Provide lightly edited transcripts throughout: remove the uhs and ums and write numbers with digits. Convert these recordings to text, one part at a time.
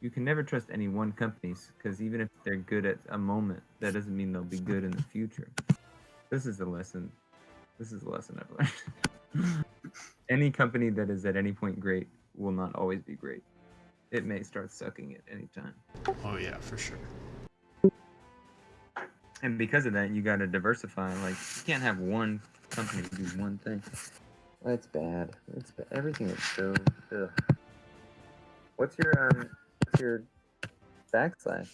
You can never trust any one company because even if they're good at a moment, that doesn't mean they'll be good in the future. This is the lesson. This is the lesson I've learned. Any company that is at any point great will not always be great. It may start sucking at any time. Oh yeah, for sure. And because of that, you got to diversify. Like, you can't have one company do one thing. That's bad. It's bad. Everything is so. Ugh. What's your backslash?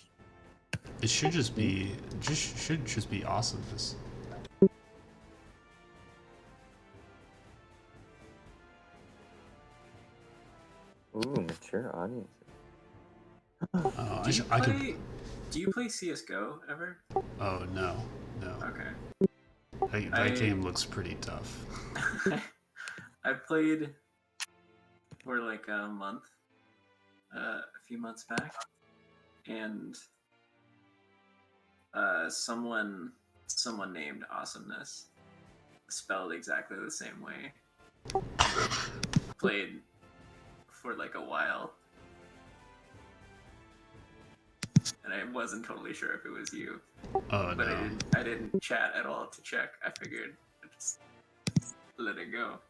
It should just be should just be awesomeness. Ooh, mature audience. I could. Do you play CS:GO ever? Oh no, no. Okay. That game looks pretty tough. I played for like a month, a few months back, and someone named Awesomeness, spelled exactly the same way, played for like a while, and I wasn't totally sure if it was you. Oh but no. I didn't chat at all to check. I figured I'd just let it go.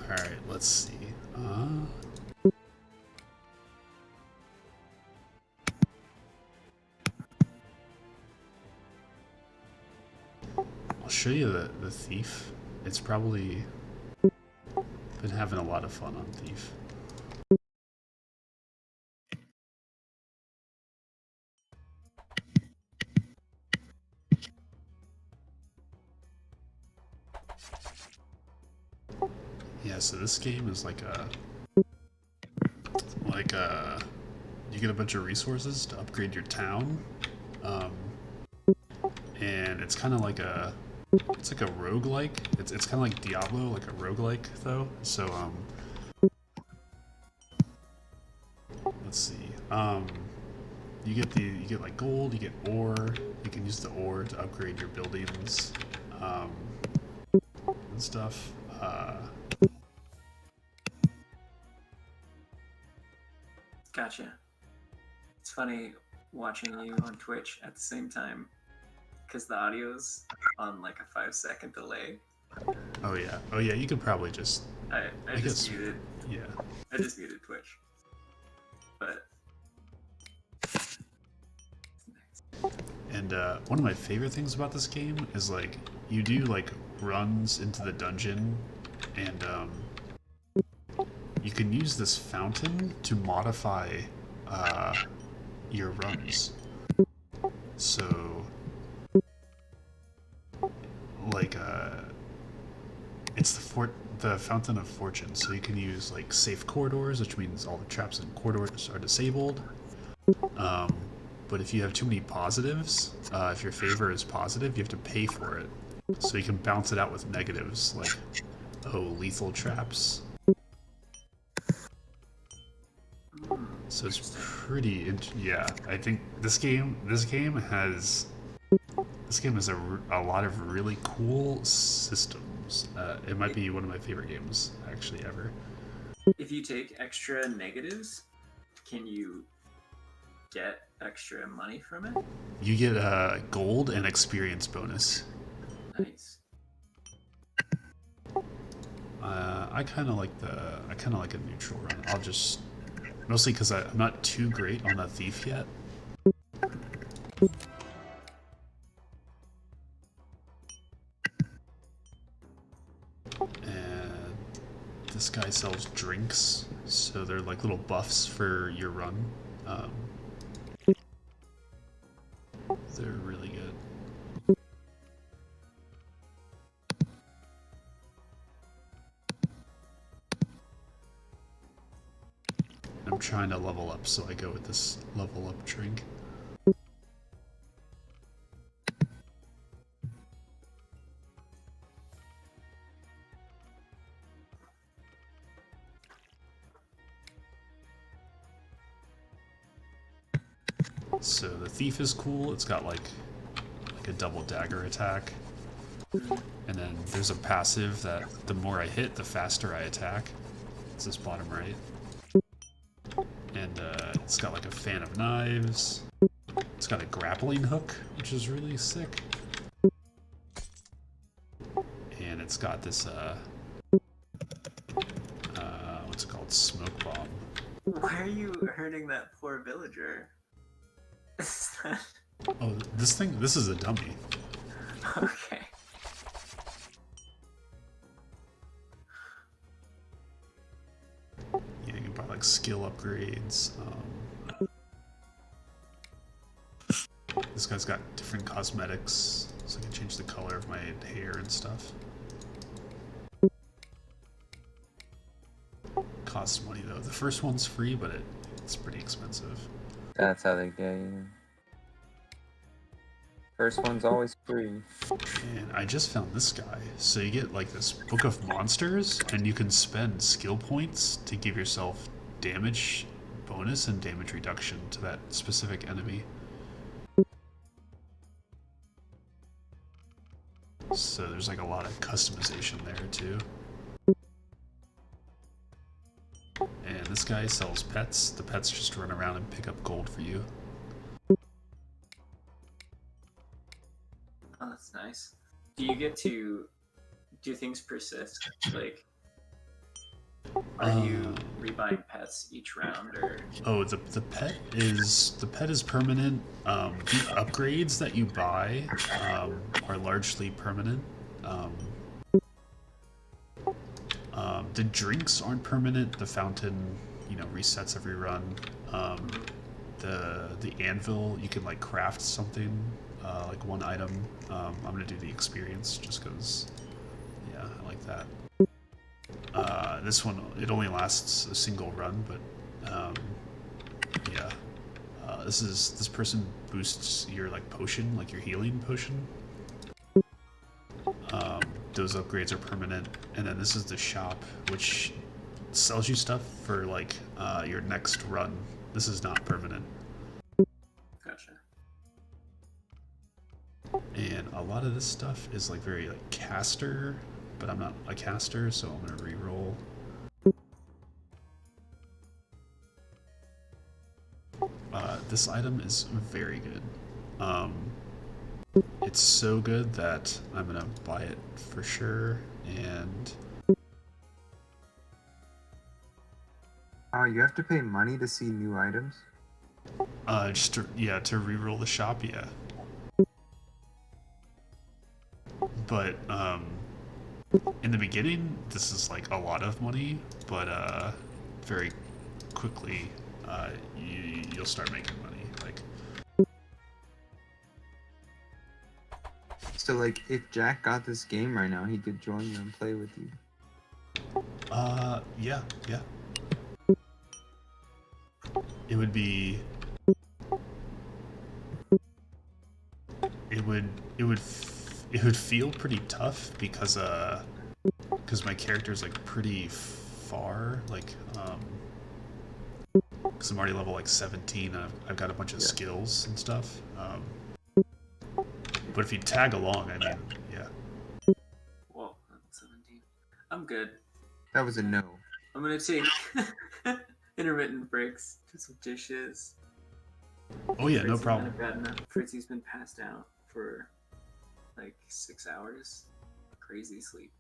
Alright, let's see. I'll show you the Thief. It's probably been having a lot of fun on Thief. Yeah, so this game is like you get a bunch of resources to upgrade your town, and it's kind of like it's like a roguelike. It's kind of like Diablo, like a roguelike though. So let's see. You get like gold, you get ore. You can use the ore to upgrade your buildings, and stuff. Gotcha. It's funny watching you on Twitch at the same time, because the audio's on like a 5-second delay. Oh yeah. You could probably just. I just muted. Yeah. I just muted Twitch. But. And one of my favorite things about this game is like you do like runs into the dungeon, and you can use this fountain to modify your runs. So, like, it's the Fountain of Fortune. So you can use like safe corridors, which means all the traps in corridors are disabled. But if you have too many positives, if your favor is positive, you have to pay for it. So you can bounce it out with negatives, like, lethal traps. So it's pretty, yeah. I think this game has a lot of really cool systems. It might be one of my favorite games actually ever. If you take extra negatives, can you get extra money from it? You get gold and experience bonus. Nice. I kind of like a neutral run. I'll just mostly because I'm not too great on the Thief yet. And this guy sells drinks, so they're like little buffs for your run. They're really good. I'm trying to level up, so I go with this level up drink. So the Thief is cool. It's got like a double dagger attack. And then there's a passive that the more I hit, the faster I attack. It's this bottom right. And it's got like a fan of knives. It's got a grappling hook, which is really sick. And it's got this, what's it called? Smoke bomb. Why are you hurting that poor villager? Oh, this is a dummy. Okay. Yeah, you can buy like skill upgrades. This guy's got different cosmetics, so I can change the color of my hair and stuff. Costs money though. The first one's free, but it's pretty expensive. That's how they get you. First one's always free. And I just found this guy. So you get like this book of monsters, and you can spend skill points to give yourself damage bonus and damage reduction to that specific enemy. So there's like a lot of customization there too. And this guy sells pets. The pets just run around and pick up gold for you. Oh, that's nice. Do you get to do things persist? Like, are you rebuying pets each round, or? Oh, the pet is permanent. The upgrades that you buy are largely permanent. The drinks aren't permanent. The fountain, resets every run. The anvil, you can like craft something, like one item. I'm gonna do the experience just because, yeah, I like that. This one, it only lasts a single run, but yeah. This person boosts your like potion, like your healing potion. Those upgrades are permanent, and then this is the shop, which sells you stuff for like your next run. This is not permanent. Gotcha. And a lot of this stuff is like very like caster, but I'm not a caster, so I'm gonna re-roll. This item is very good. It's so good that I'm gonna buy it for sure, and You have to pay money to see new items? to re-roll the shop, yeah. But in the beginning, this is like a lot of money, but very quickly you'll start making money. Like, So, like, if Jack got this game right now, he could join you and play with you. yeah. It would be. It would feel pretty tough because my character's like pretty far, like because I'm already level like 17 and I've got a bunch of skills and stuff. But if you tag along, I mean, yeah. Whoa, I'm 17. I'm good. That was a no. I'm gonna take intermittent breaks, do some dishes. Oh yeah, no Fritzy's problem. been in bed now. Fritzy's been passed out for like 6 hours. Crazy sleep.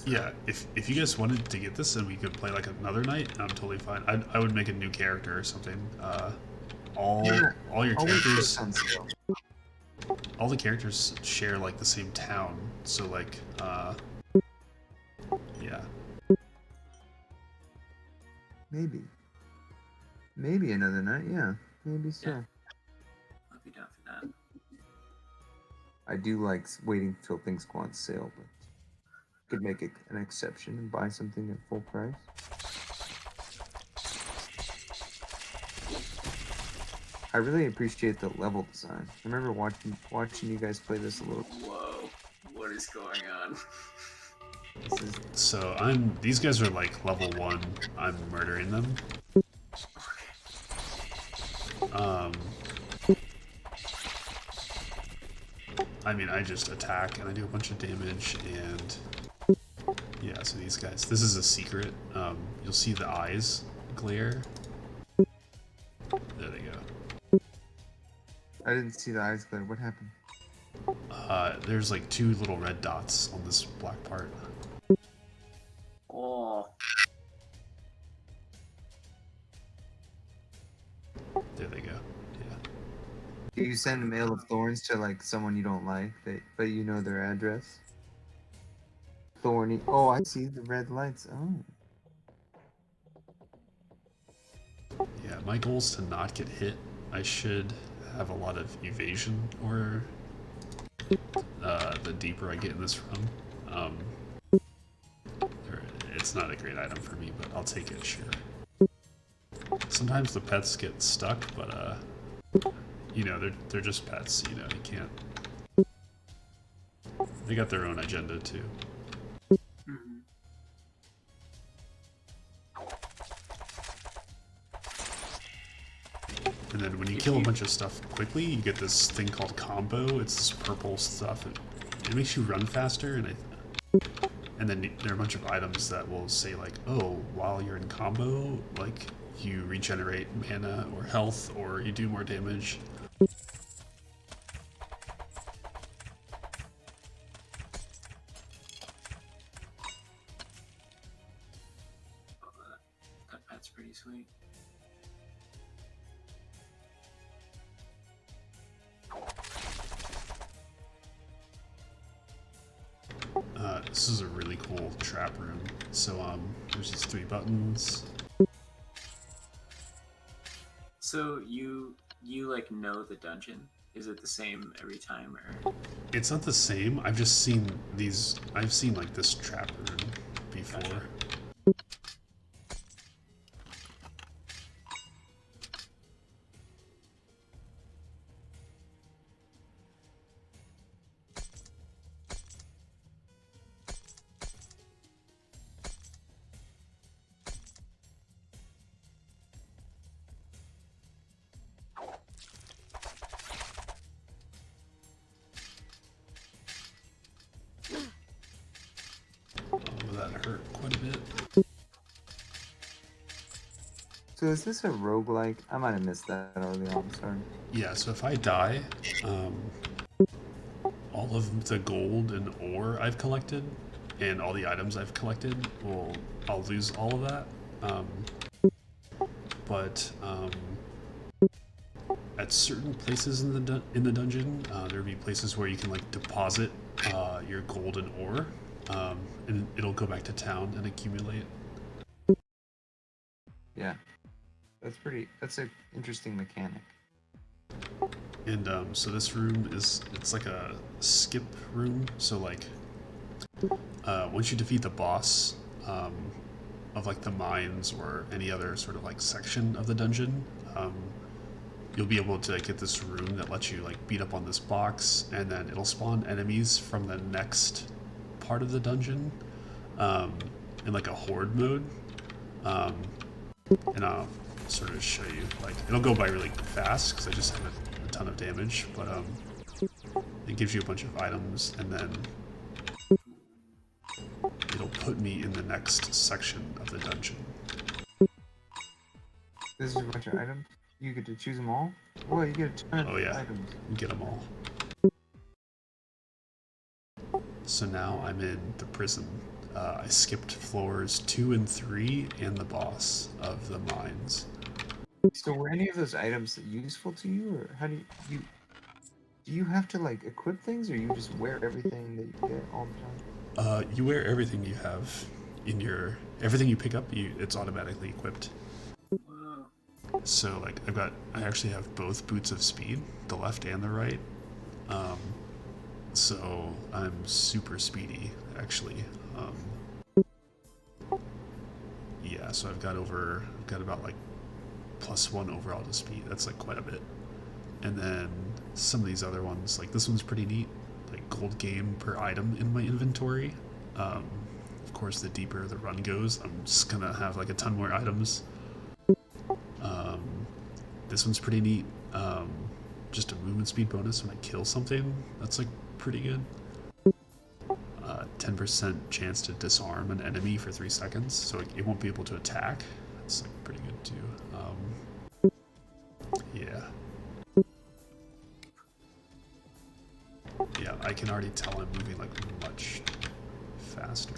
Yeah, if you guys wanted to get this and we could play like another night, I'm totally fine. I would make a new character or something. All your characters, all the characters share like the same town, so like yeah. Maybe another night, yeah. Maybe so. Yeah. I'll be down for that. I do like waiting till things go on sale, but could make an exception and buy something at full price. I really appreciate the level design. I remember watching you guys play this a little. Whoa, what is going on? So these guys are like level 1. I'm murdering them. I mean, I just attack and I do a bunch of damage, and yeah, so these guys, this is a secret. You'll see the eyes glare. There they go. I didn't see the eyes glare. What happened? There's like 2 little red dots on this black part. Oh, There they go. Yeah. Do you send a mail of thorns to like someone you don't like, but you know their address? Thorny. Oh, I see the red lights. Oh. Yeah, my goal is to not get hit. I should have a lot of evasion, or the deeper I get in this room. It's not a great item for me, but I'll take it, sure. Sometimes the pets get stuck, but you know, they're just pets, you know, you can't... They got their own agenda, too. mhm. And then when you kill a bunch of stuff quickly, you get this thing called combo. It's this purple stuff. It makes you run faster, and then there are a bunch of items that will say like, oh, while you're in combo, like you regenerate mana or health, or you do more damage. That's pretty sweet. This is a really cool trap room. So there's these 3 buttons. So you like know the dungeon? Is it the same every time, or? It's not the same. I've just seen these. I've seen like this trap room before. Gotcha. Oh, that hurt quite a bit. So is this a roguelike? I might have missed that early on, sorry. Yeah, so if I die, all of the gold and ore I've collected and all the items I've collected I'll lose all of that. But at certain places in the dungeon, there'll be places where you can like deposit your gold and ore, and it'll go back to town and accumulate. Yeah. That's an interesting mechanic. And so this room it's like a skip room. So like once you defeat the boss of like the mines or any other sort of like section of the dungeon, you'll be able to get this room that lets you like beat up on this box, and then it'll spawn enemies from the next part of the dungeon in like a horde mode. And I'll sort of show you, like, it'll go by really fast because I just have a ton of damage, but it gives you a bunch of items, and then it'll put me in the next section of the dungeon. This is a bunch of items. You get to choose them all? Boy, you get a ton Oh of yeah, items. you get them all. So now I'm in the prison. I skipped floors 2 and 3 and the boss of the mines. So were any of those items useful to you, or how do you have to like equip things, or you just wear everything that you get all the time? You wear everything you have in everything you pick up, it's automatically equipped. Whoa. So like I actually have both boots of speed, the left and the right. So I'm super speedy, actually. Yeah, so I've got about like +1 overall to speed. That's like quite a bit. And then some of these other ones, like this one's pretty neat, like gold game per item in my inventory. Of course, the deeper the run goes, I'm just gonna have like a ton more items. This one's pretty neat. Just a movement speed bonus when I kill something. That's like pretty good. 10% chance to disarm an enemy for 3 seconds, so it won't be able to attack. That's like pretty good too. Yeah. Yeah, I can already tell I'm moving like much faster.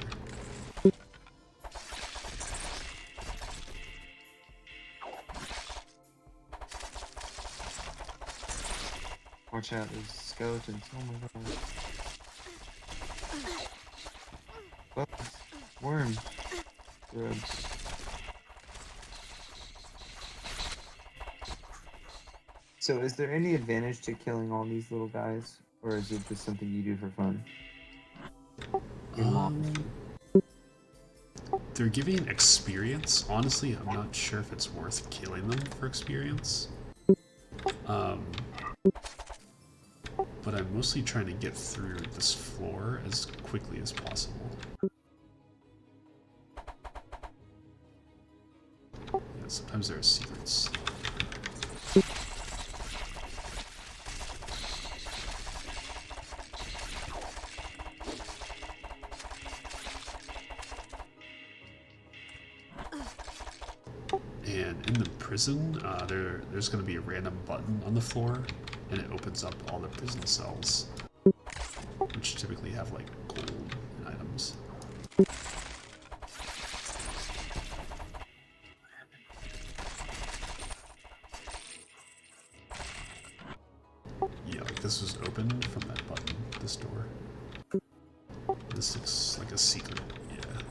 Watch out, there's skeletons. Oh my god. Bugs. Worms. Grubs. So is there any advantage to killing all these little guys? Or is it just something you do for fun? They're giving experience. Honestly, I'm not sure if it's worth killing them for experience. But I'm mostly trying to get through this floor as quickly as possible. Yeah, sometimes there are secrets. And in the prison, there's going to be a random button on the floor, and it opens up all the prison cells, which typically have like gold and items. Yeah, like this was opened from that button, this door. This looks like a secret, yeah.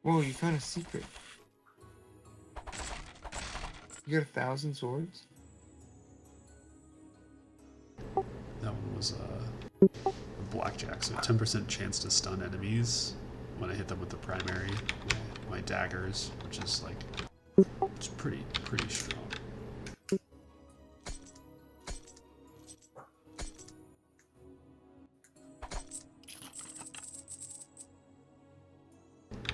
Whoa, you found a secret. You got 1,000 swords? That one was a blackjack, so 10% chance to stun enemies when I hit them with the primary, my daggers, which is like, it's pretty strong.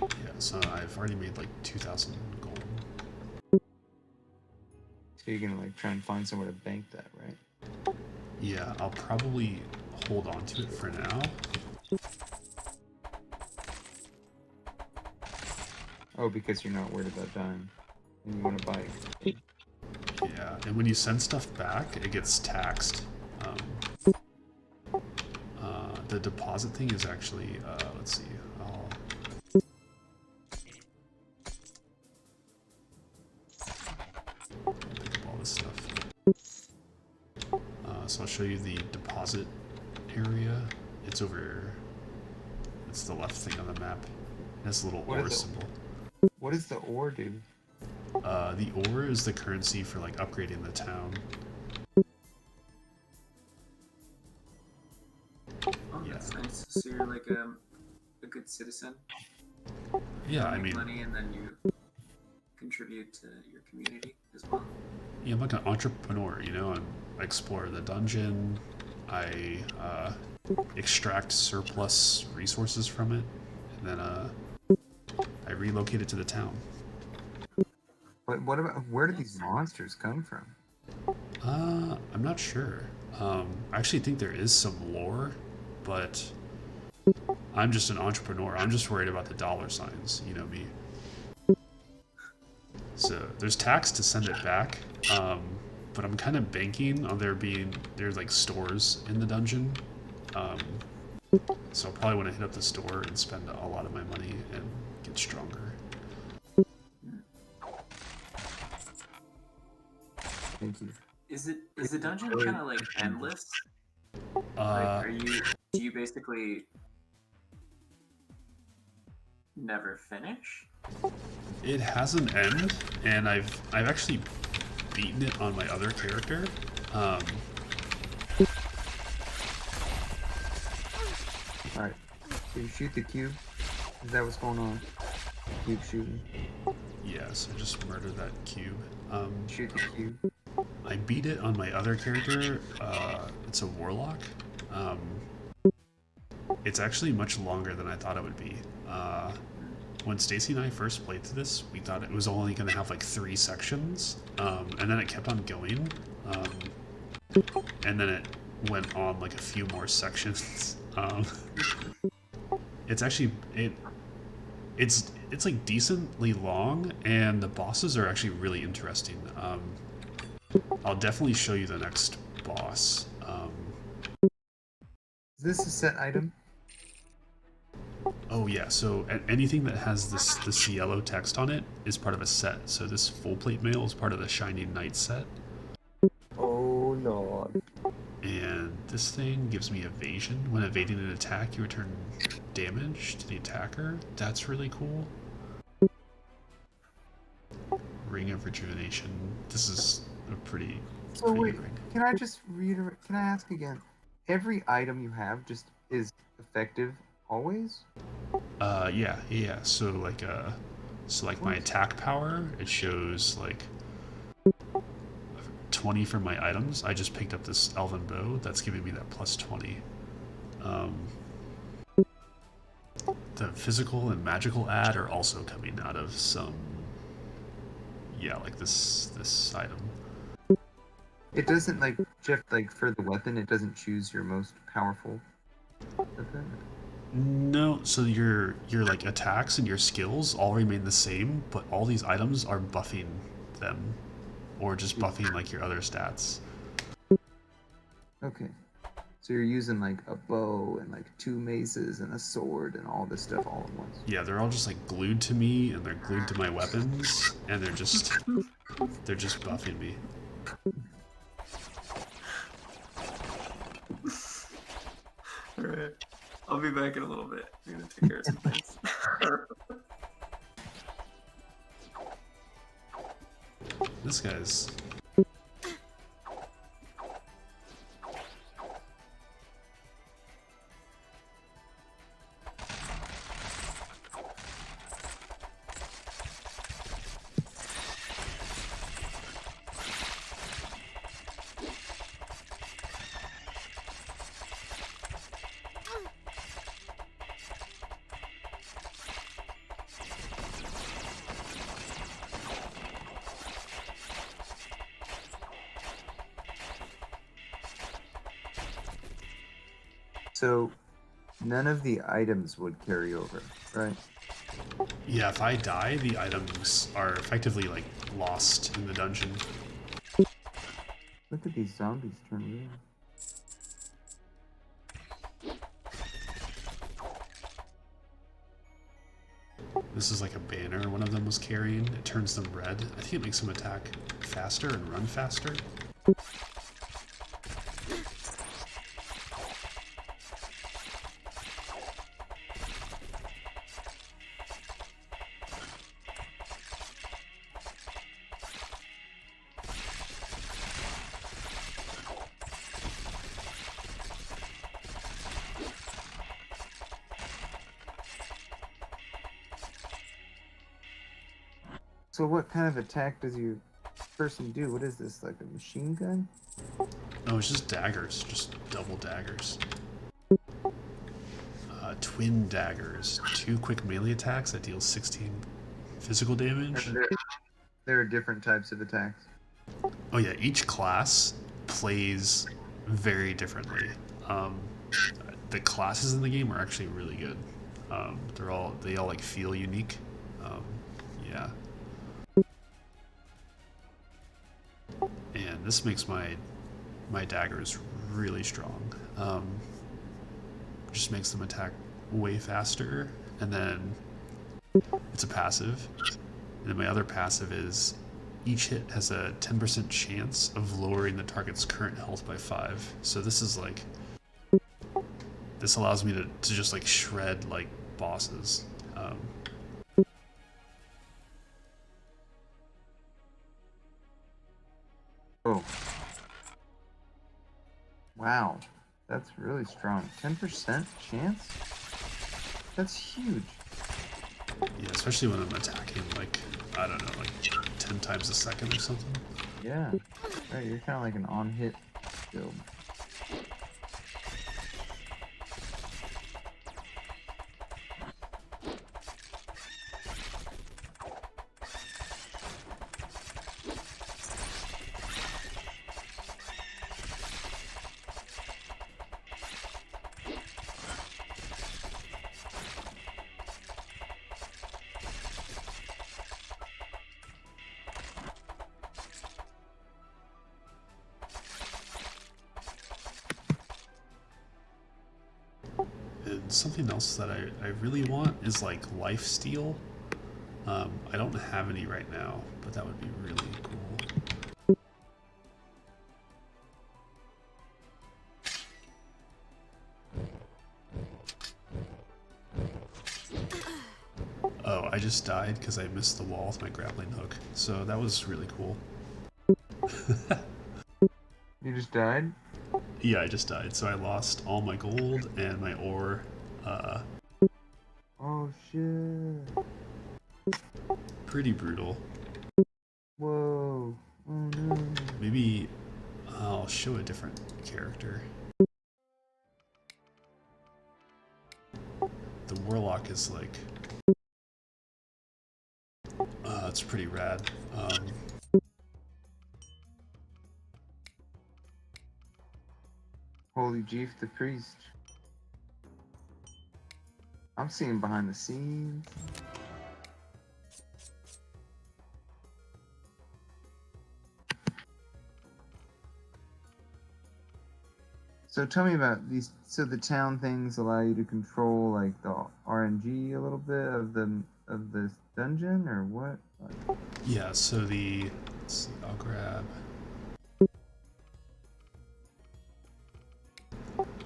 Yeah, so I've already made like 2,000 gold. So you're gonna like try and find somewhere to bank that, right? Yeah, I'll probably hold on to it for now. Oh, because you're not worried about dying. And you want to buy it. Yeah, and when you send stuff back, it gets taxed. The deposit thing is actually, let's see, I'll... pick up all this stuff. So I'll show you the deposit area. It's over, it's the left thing on the map. It has a little ore symbol. What does the ore do? The ore is the currency for like upgrading the town. Oh, that's nice. So you're like a good citizen. Yeah, I You mean, make money and then you contribute to your community as well. yeah, I'm like an entrepreneur, you know. I explore the dungeon. I extract surplus resources from it, and then I relocate it to the town. But what about, where do these monsters come from? I'm not sure. I actually think there is some lore, but I'm just an entrepreneur. I'm just worried about the dollar signs, you know me. So there's tax to send it back, but I'm kind of banking on there's like stores in the dungeon. So I'll probably want to hit up the store and spend a lot of my money and get stronger. Thank you. Is the dungeon kind of like endless? Like, do you basically never finish? It has an end, and I've actually beaten it on my other character. Alright. So you shoot the cube? Is that what's going on? Keep shooting. Yeah, so just murder that cube. Shoot the cube. I beat it on my other character. It's a warlock. It's actually much longer than I thought it would be. when Stacy and I first played through this, we thought it was only going to have like 3 sections, and then it kept on going, and then it went on like a few more sections. It's actually it's like decently long, and the bosses are actually really interesting. I'll definitely show you the next boss. Is this a set item? Oh yeah, so anything that has this yellow text on it is part of a set. So this full plate mail is part of the Shining Knight set. Oh lord. And this thing gives me evasion. When evading an attack, you return damage to the attacker. That's really cool. Ring of Rejuvenation. This is a pretty wait, ring. can I just reiterate? Can I ask again? Every item you have just is effective always? Yeah. So like my attack power, it shows like 20 from my items. I just picked up this Elven Bow that's giving me that plus 20. The physical and magical add are also coming out of some, like this item. It doesn't like Jeff like for the weapon. It doesn't choose your most powerful weapon. No, so your like attacks and your skills all remain the same, but all these items are buffing them, or just buffing like your other stats. Okay, so you're using like a bow and like 2 maces and a sword and all this stuff all at once. Yeah, they're all just like glued to me, and they're glued to my weapons, and they're just buffing me. Alright. I'll be back in a little bit. I'm gonna take care of some things. This guy's... So none of the items would carry over, right? Yeah, if I die, the items are effectively like lost in the dungeon. Look at these zombies turn red. This is like a banner one of them was carrying. It turns them red. I think it makes them attack faster and run faster. So what kind of attack does your person do? What is this, like a machine gun? No, it's just daggers. Just double daggers. Twin daggers. 2 quick melee attacks that deal 16 physical damage. There are different types of attacks. Oh yeah, each class plays very differently. The classes in the game are actually really good. They all like feel unique. Yeah. And this makes my daggers really strong. Just makes them attack way faster, and then it's a passive. And then my other passive is each hit has a 10% chance of lowering the target's current health by 5. So this is like, this allows me to just like shred like bosses. Oh. Wow. That's really strong. 10% chance? That's huge. Yeah, especially when I'm attacking like, I don't know, like 10 times a second or something. Yeah. Right, you're kind of like an on-hit build. something else that I really want is like life steal. I don't have any right now, but that would be really cool. Oh, I just died because I missed the wall with my grappling hook. So that was really cool. You just died? Yeah, I just died. So I lost all my gold and my ore. Oh shit. Pretty brutal. Whoa. Oh no. Maybe I'll show a different character. The Warlock is like... it's pretty rad. Holy Jeef the Priest. I'm seeing behind the scenes. So tell me about these. So the town things allow you to control like the RNG a little bit of this dungeon, or what? Yeah, so the... Let's see, I'll grab...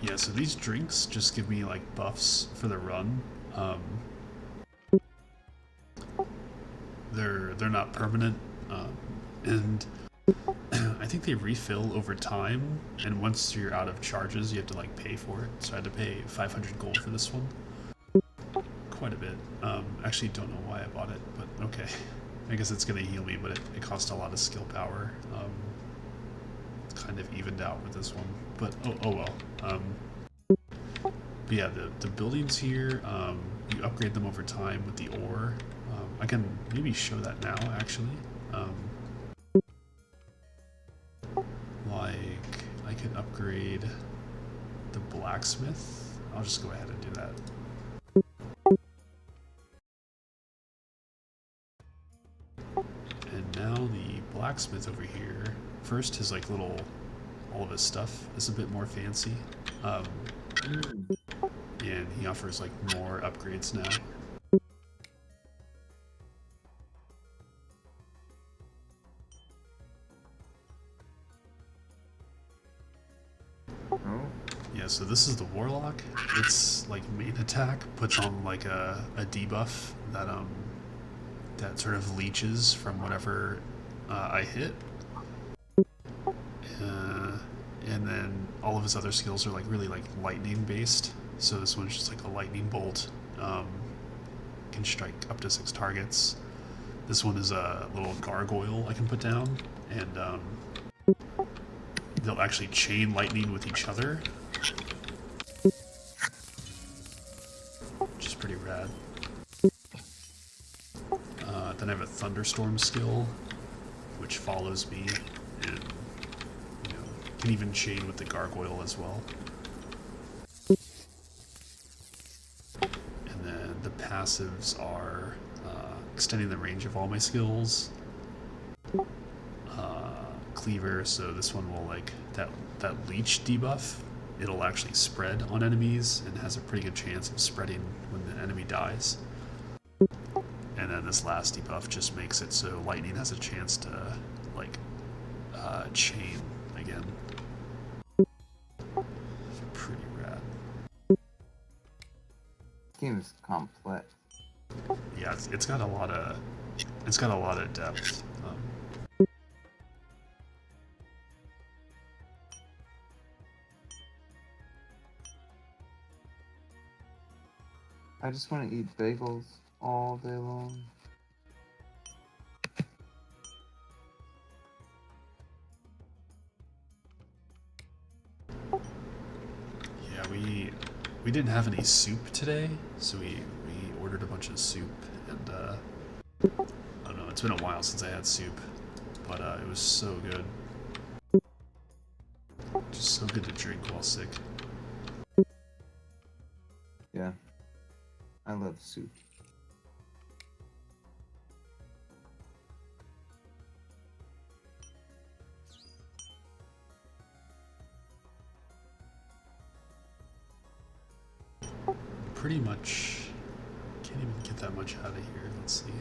Yeah, so these drinks just give me like buffs for the run. They're not permanent, and I think they refill over time. And once you're out of charges, you have to like pay for it. So I had to pay 500 gold for this one. Quite a bit. Actually, don't know why I bought it, but okay. I guess it's gonna heal me, but it cost a lot of skill power. It's kind of evened out with this one, but oh well. But yeah, the buildings here, you upgrade them over time with the ore. I can maybe show that now, actually. Like, I could upgrade the blacksmith. I'll just go ahead and do that. And now the blacksmith over here, first his like little, all of his stuff is a bit more fancy. And he offers like more upgrades now. Oh. Yeah, so this is the Warlock. Its like main attack puts on like a debuff that that sort of leeches from whatever I hit. And then all of his other skills are like really like lightning based. So this one's just like a lightning bolt. Can strike up to 6 targets. This one is a little gargoyle I can put down, and they'll actually chain lightning with each other, which is pretty rad. Then I have a thunderstorm skill, which follows me, and you know, can even chain with the gargoyle as well. And then the passives are extending the range of all my skills. Cleaver, so this one will like that leech debuff. It'll actually spread on enemies and has a pretty good chance of spreading when the enemy dies. And then this last debuff just makes it so lightning has a chance to like chain again. Pretty rad. This game is complex. Yeah, it's got a lot of depth. I just want to eat bagels all day long. Yeah, we didn't have any soup today, so we ordered a bunch of soup, and I don't know, it's been a while since I had soup, but it was so good. Just so good to drink while sick. Yeah. I love soup. pretty much can't even get that much out of here. Let's see.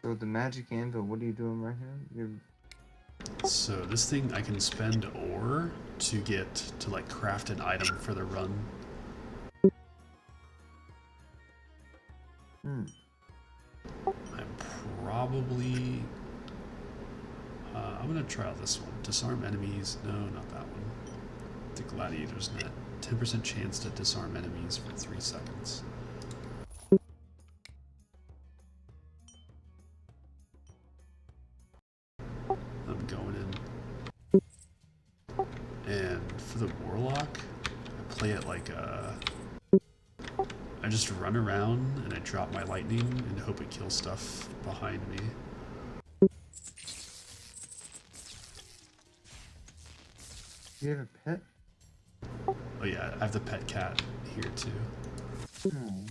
So the magic anvil, what are you doing right here? So this thing, I can spend ore to get to like craft an item for the run. I'm probably I'm gonna try out this one. Disarm enemies. No, not that one. The gladiator's net. 10% chance to disarm enemies for 3 seconds. I'm going in. And for the warlock, I play it like I just run around and I drop my lightning and hope it kills stuff behind me. Do you have a pet? Oh yeah, I have the pet cat here too. Hmm.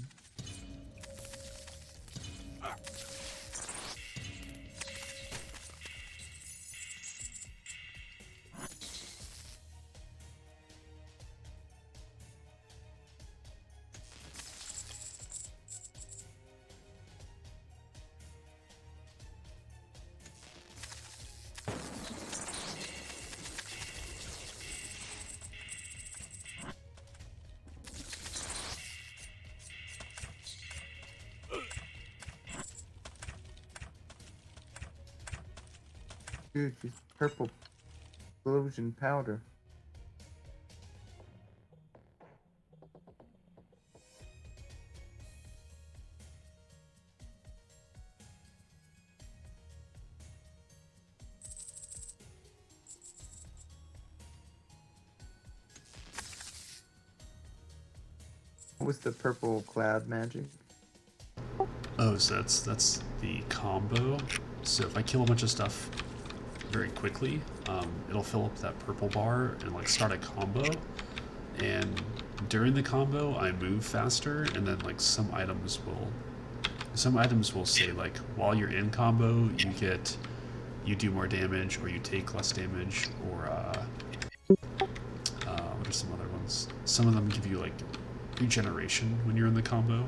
Dude, she's purple explosion powder. What was the purple cloud magic? Oh, so that's the combo. So if I kill a bunch of stuff very quickly, it'll fill up that purple bar and like start a combo. And during the combo, I move faster, and then like some items will say like while you're in combo, you do more damage, or you take less damage, or what are some other ones? Some of them give you like regeneration when you're in the combo.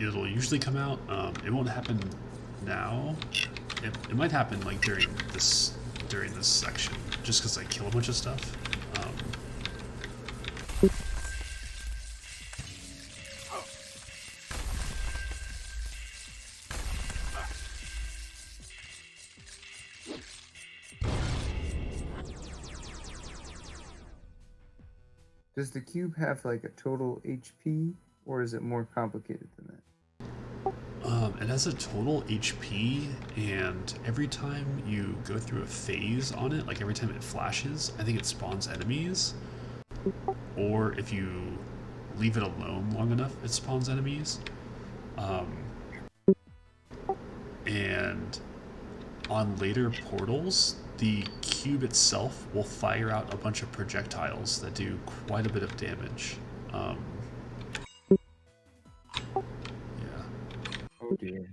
It'll usually come out. It won't happen now. It might happen like during this section, just because I kill a bunch of stuff. Does the cube have like a total HP, or is it more complicated than that? It has a total HP, and every time you go through a phase on it, like every time it flashes, I think it spawns enemies. Or if you leave it alone long enough, it spawns enemies. And on later portals, the cube itself will fire out a bunch of projectiles that do quite a bit of damage. Oh dear.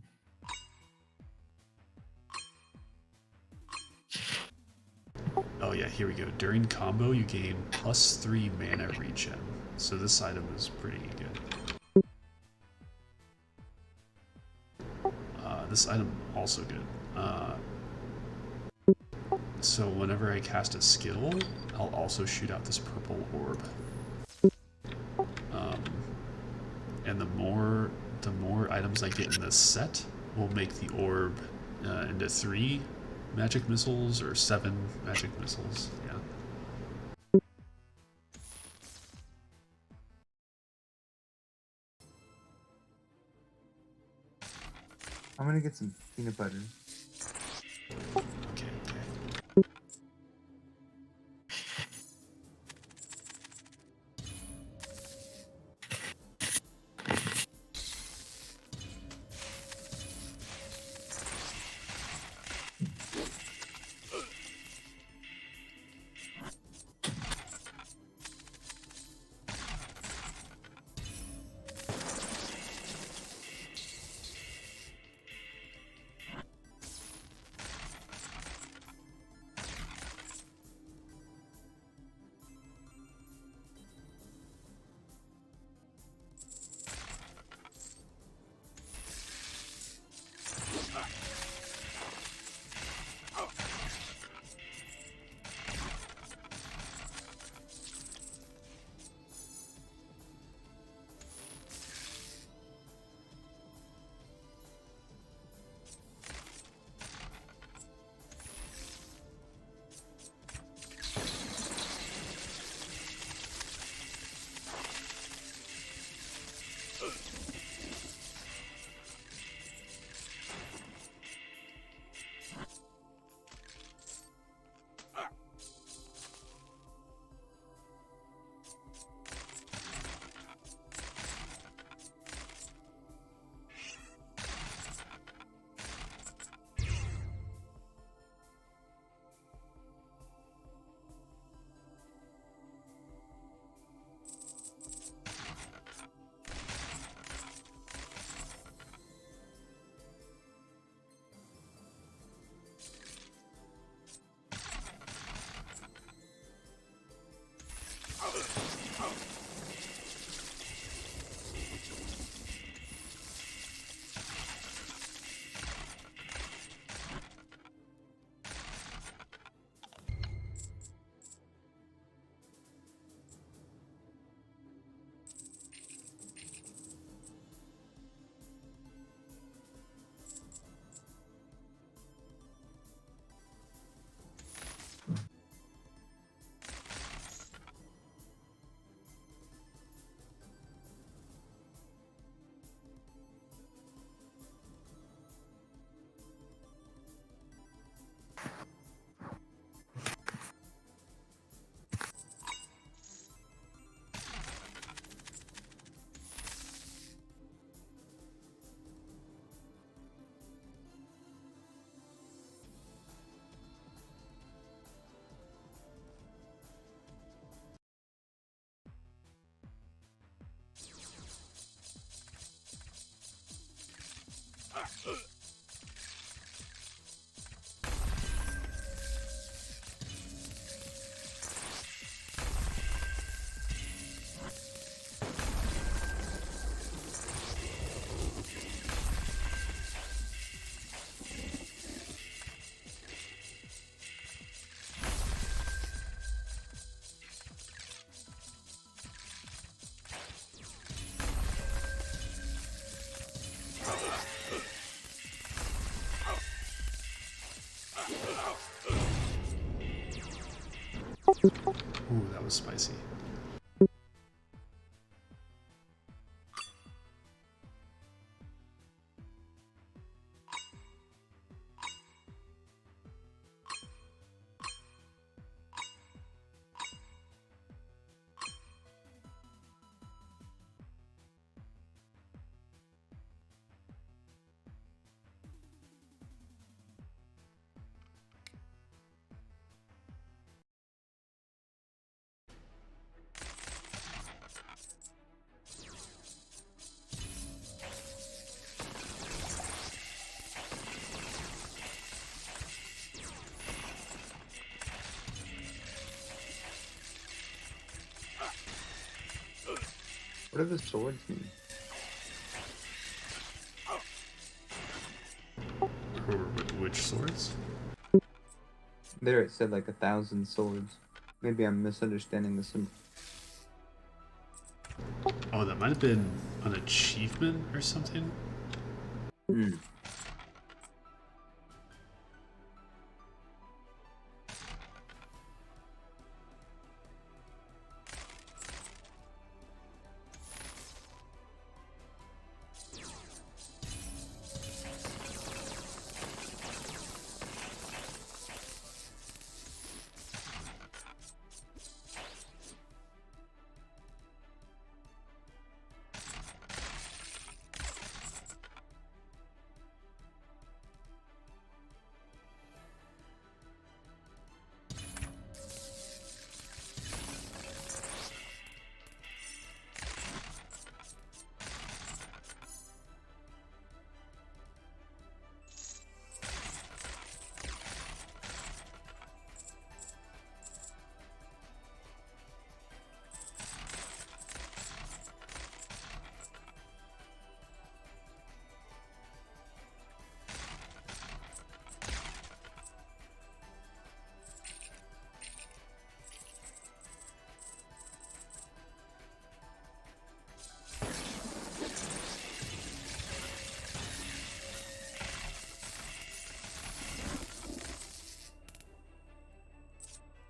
Oh yeah, here we go. During combo, you gain +3 mana regen. So this item is pretty good. This item also good. So whenever I cast a skill, I'll also shoot out this purple orb. And the more items I get in this set will make the orb into 3 magic missiles or 7 magic missiles. Yeah. I'm gonna get some peanut butter. Okay. Ooh, that was spicy. What do the swords mean? Which swords? There it said like 1,000 swords. Maybe I'm misunderstanding the symbol. Oh, that might have been an achievement or something. Hmm.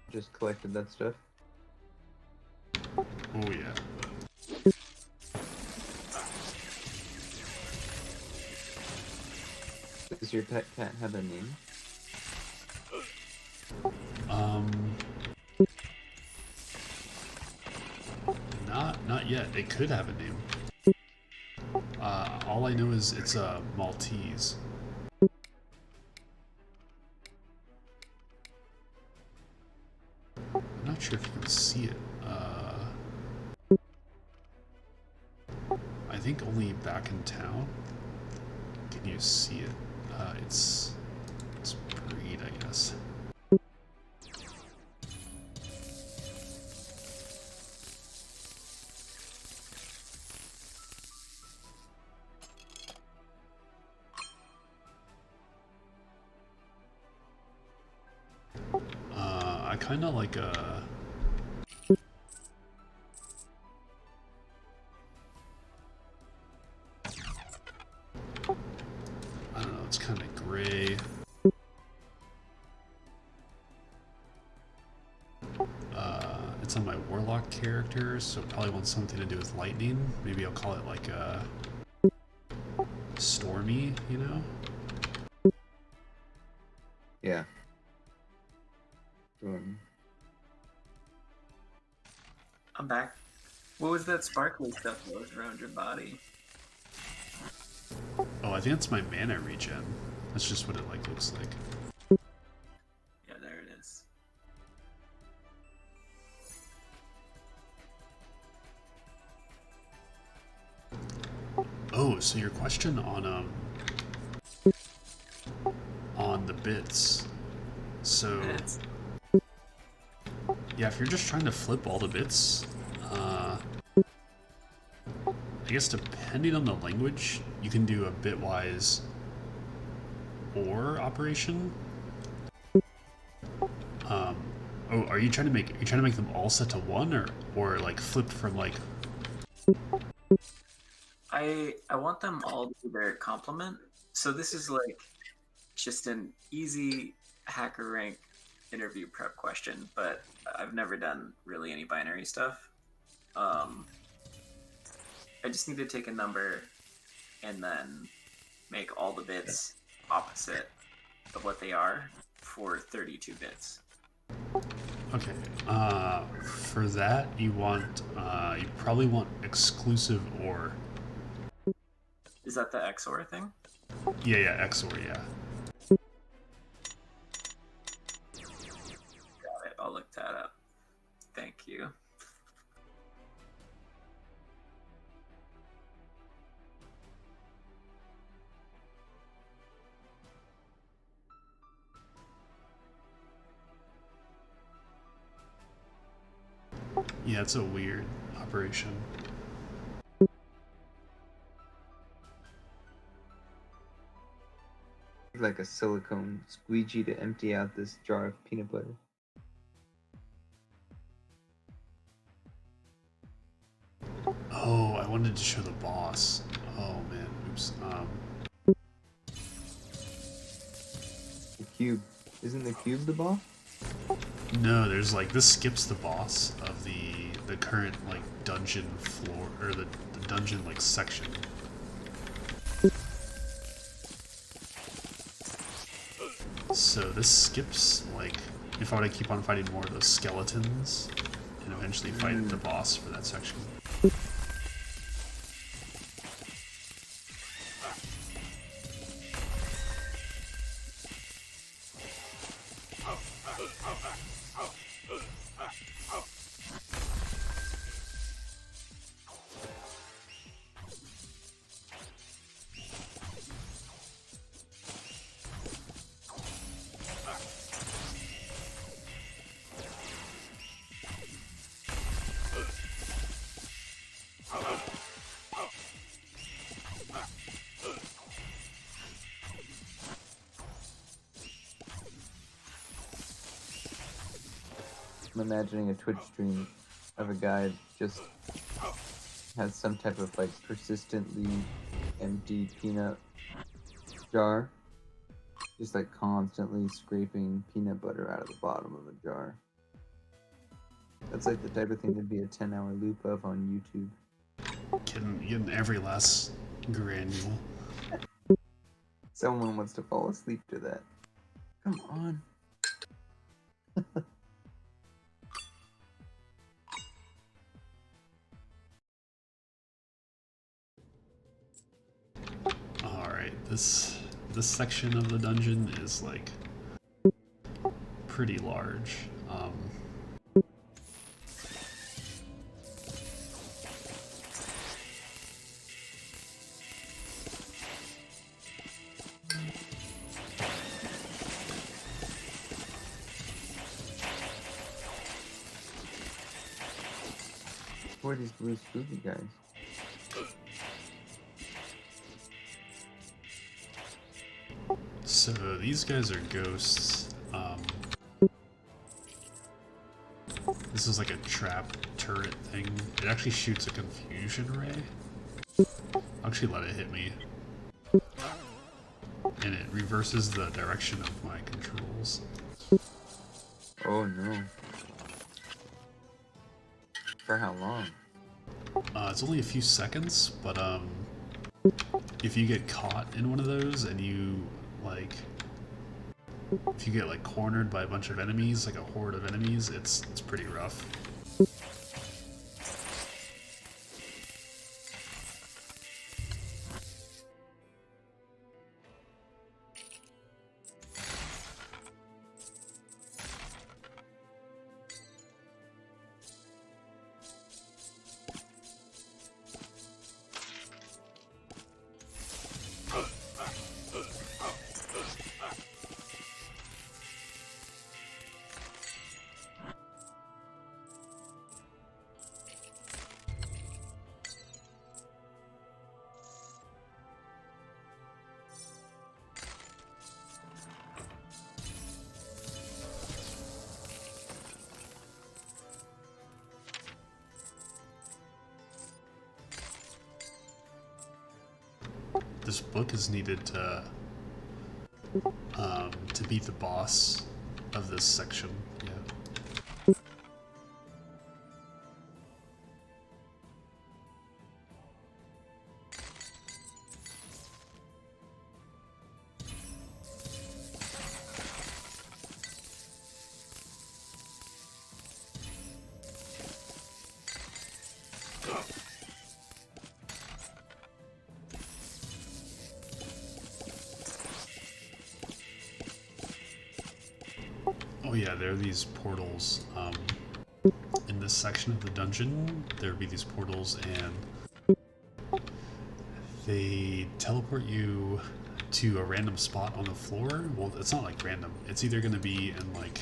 Just collected that stuff. Oh yeah. Does your pet cat have a name? Um, not yet. It could have a name. All I know is it's a Maltese. I'm not sure if you can see it. I think only back in town can you see it. It's breed, I guess. I kind of like a. I don't know, it's kind of gray. It's on my warlock character, so it probably wants something to do with lightning. Maybe I'll call it like a stormy, you know? Yeah. I'm back. What was that sparkly stuff that was around your body? Oh, I think that's my mana regen. That's just what it like looks like. Yeah, there it is. Oh, so your question on the bits. So Minutes. yeah, if you're just trying to flip all the bits, I guess depending on the language, you can do a bitwise OR operation. Oh, are you trying to make them all set to 1 or like flipped from like? I want them all to be their complement. So this is like just an easy hacker rank interview prep question, but I've never done really any binary stuff. I just need to take a number and then make all the bits opposite of what they are for 32 bits. Okay. For that, you probably want exclusive OR. Is that the XOR thing? Yeah, XOR, yeah. Got it. I'll look that up. Thank you. Yeah, it's a weird operation. Like a silicone squeegee to empty out this jar of peanut butter. Oh, I wanted to show the boss. Oh man, oops. The cube. Isn't the cube the boss? No, there's like this skips the boss of the current like dungeon floor or the dungeon like section. So this skips like if I were to keep on fighting more of those skeletons and eventually fight the boss for that section. I'm imagining a Twitch stream of a guy just has some type of like persistently empty peanut jar, just like constantly scraping peanut butter out of the bottom of a jar. That's like the type of thing that'd be a 10-hour loop of on YouTube. Getting every last granule. Someone wants to fall asleep to that. Come on. Alright, this section of the dungeon is like pretty large. Who are these blue spooky guys? So these guys are ghosts. This is like a trap turret thing. It actually shoots a confusion ray. I'll actually let it hit me. And it reverses the direction of my controls. Oh no. For how long? It's only a few seconds, but if you get caught in one of those and you like, if you get like cornered by a bunch of enemies, like a horde of enemies, it's pretty rough. This book is needed to beat the boss of this section. Yeah. Oh yeah, there are these portals. In this section of the dungeon, there would be these portals, and they teleport you to a random spot on the floor. Well, it's not like random. It's either going to be in like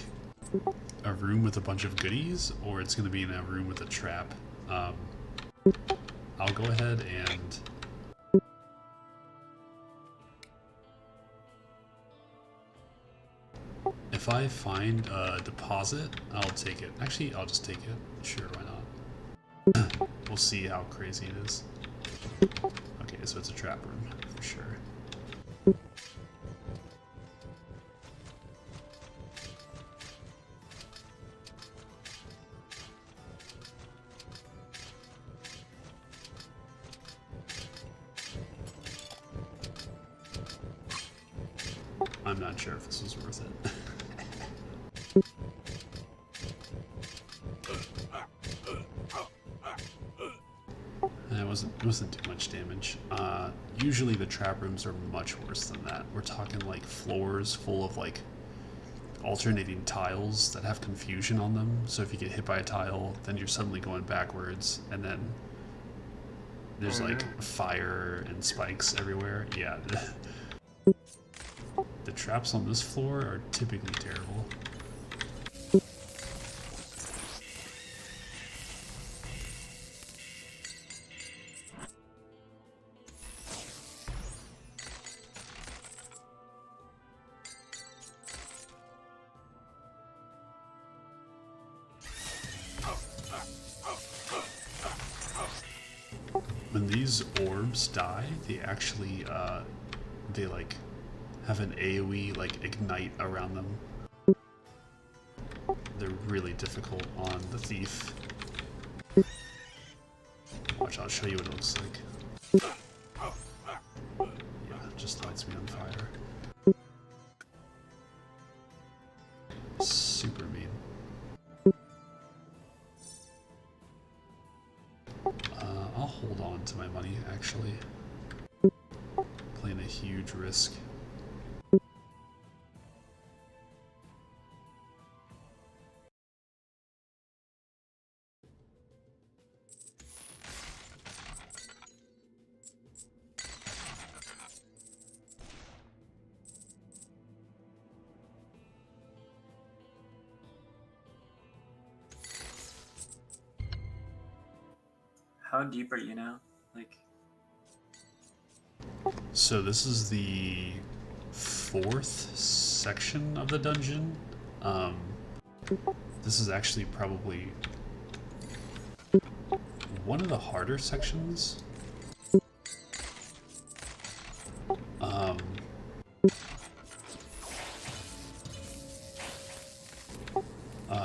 a room with a bunch of goodies, or it's going to be in a room with a trap. I'll go ahead and if I find a deposit, I'll take it. Actually, I'll just take it. Sure, why not? We'll see how crazy it is. Okay, so it's a trap room, for sure. I'm not sure if this was worth it. It wasn't too much damage. Usually the trap rooms are much worse than that. We're talking like floors full of like alternating tiles that have confusion on them. So if you get hit by a tile, then you're suddenly going backwards, and then there's like fire and spikes everywhere. Yeah. The traps on this floor are typically terrible. When these orbs die, they actually, they like have an AoE like ignite around them. They're really difficult on the thief. Watch, I'll show you what it looks like. Yeah, it just lights me on fire. Super mean. I'll hold on to my money, actually. Playing a huge risk. How deep are you now? Like, So this is the 4th section of the dungeon. This is actually probably one of the harder sections.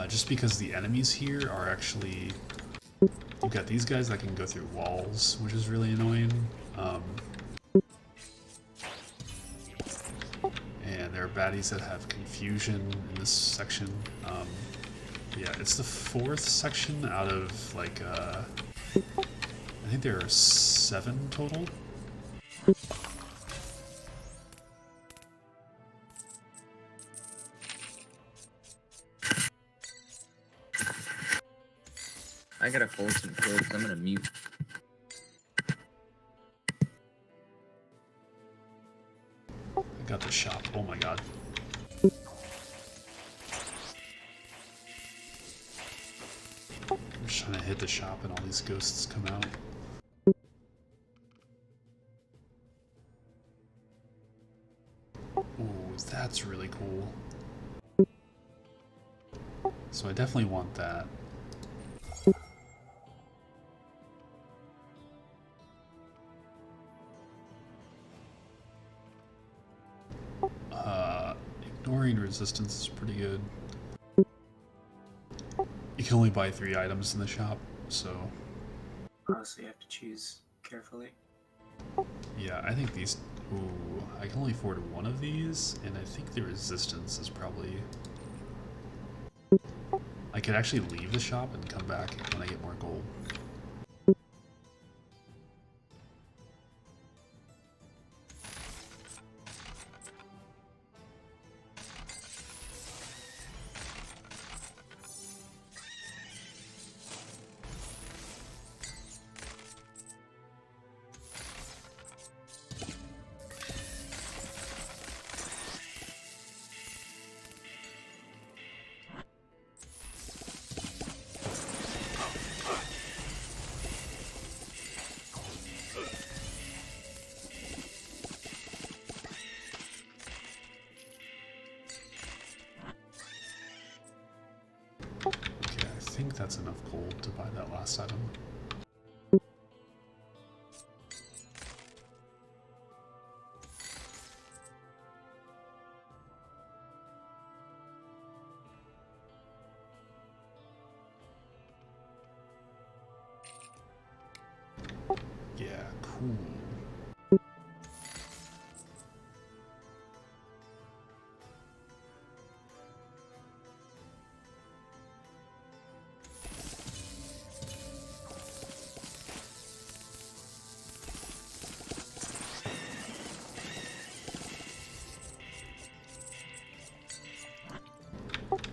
Just because the enemies here are actually... You've got these guys that can go through walls, which is really annoying. And there are baddies that have confusion in this section. Yeah, it's the 4th section out of like, I think there are 7 total. I gotta hold some clothes. I'm gonna mute. I got the shop. Oh my god. I'm just trying to hit the shop and all these ghosts come out. Ooh, that's really cool. So I definitely want that. Ignoring resistance is pretty good. You can only buy 3 items in the shop, so So you have to choose carefully. yeah, I think these. Ooh, I can only afford 1 of these, and I think the resistance is probably. I could actually leave the shop and come back when I get more gold. Okay, I think that's enough gold to buy that last item. Yeah, cool.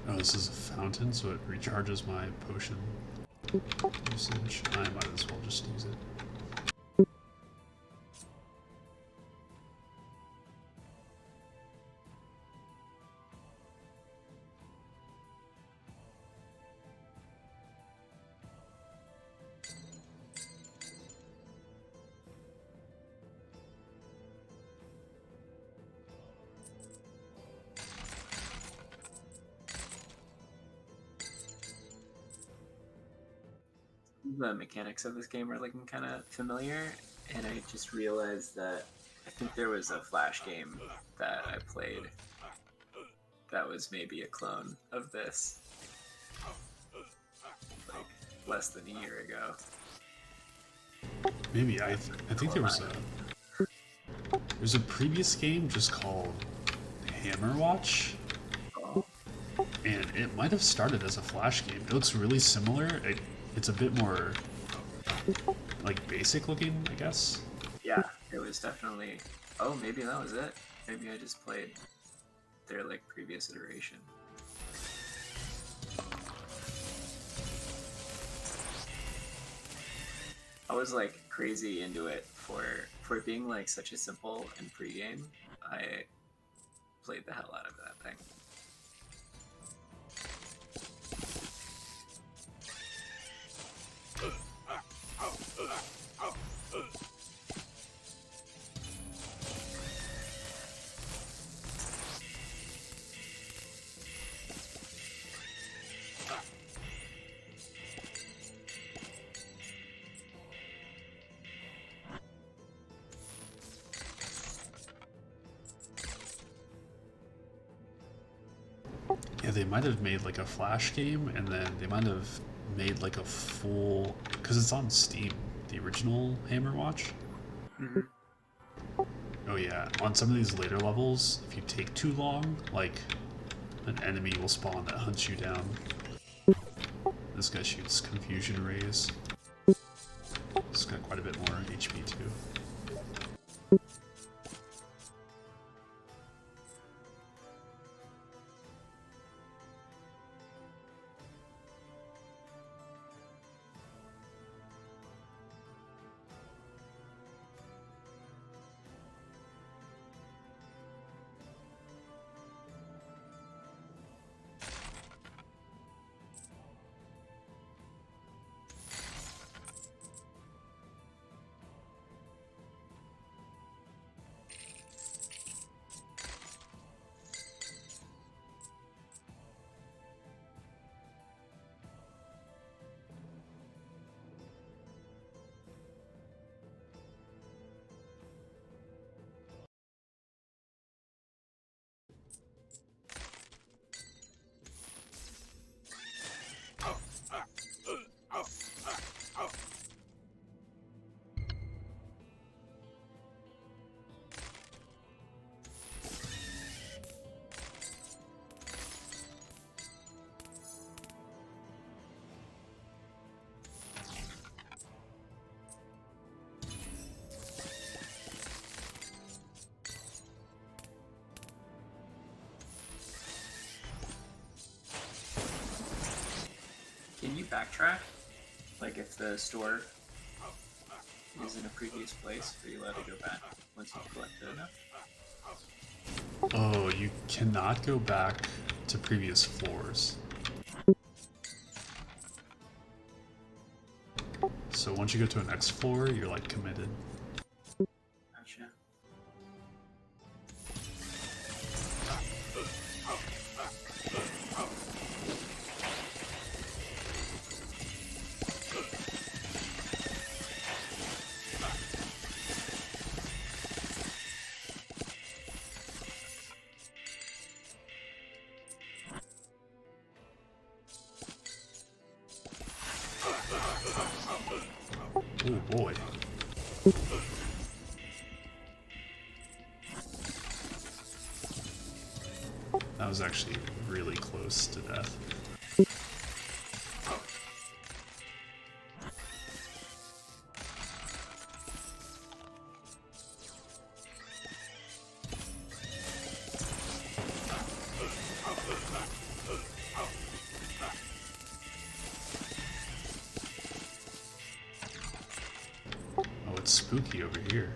Oh, this is a fountain, so it recharges my potion usage. I might as well just use it. The mechanics of this game are looking kind of familiar, and I just realized that I think there was a Flash game that I played that was maybe a clone of this, like less than a year ago. Maybe I think there's a previous game just called Hammerwatch, Oh, and it might have started as a Flash game. It looks really similar. It's a bit more like basic looking, I guess. yeah, it was definitely. Oh, maybe that was it. Maybe I just played their like previous iteration. I was like crazy into it for it being like such a simple and free game. I played the hell out of that thing. Yeah, they might have made like a Flash game, and then they might have made like a full, because it's on Steam, the original Hammerwatch. Mm-hmm. Oh yeah, on some of these later levels, if you take too long, like an enemy will spawn that hunts you down. This guy shoots confusion rays. It's got quite a bit more HP too. Can you backtrack? Like if the store is in a previous place, are you allowed to go back once you've collected enough? Oh, you cannot go back to previous floors. So once you go to a next floor, you're like committed. Gotcha. Oh boy. That was actually really close to death. Oh, it's spooky over here.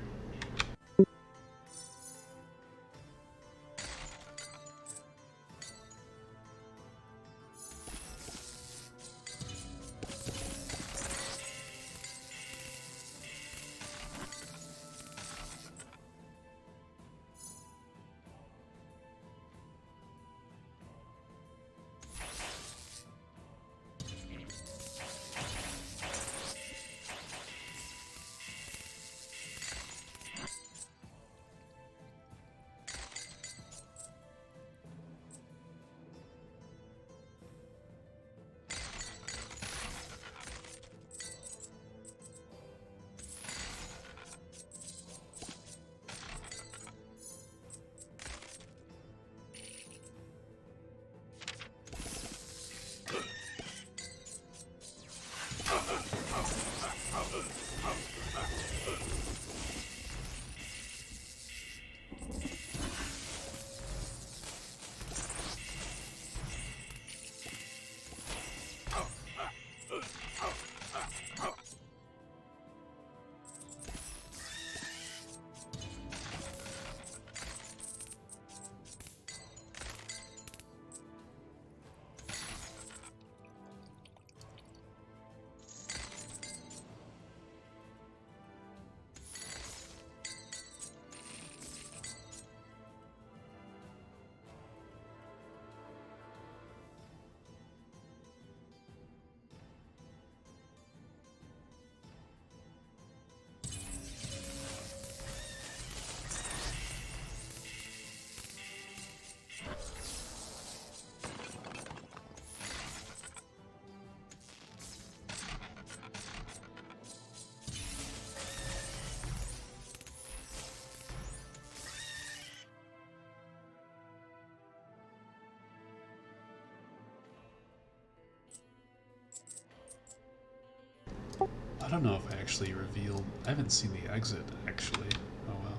I don't know if I actually revealed. I haven't seen the exit, actually. Oh well.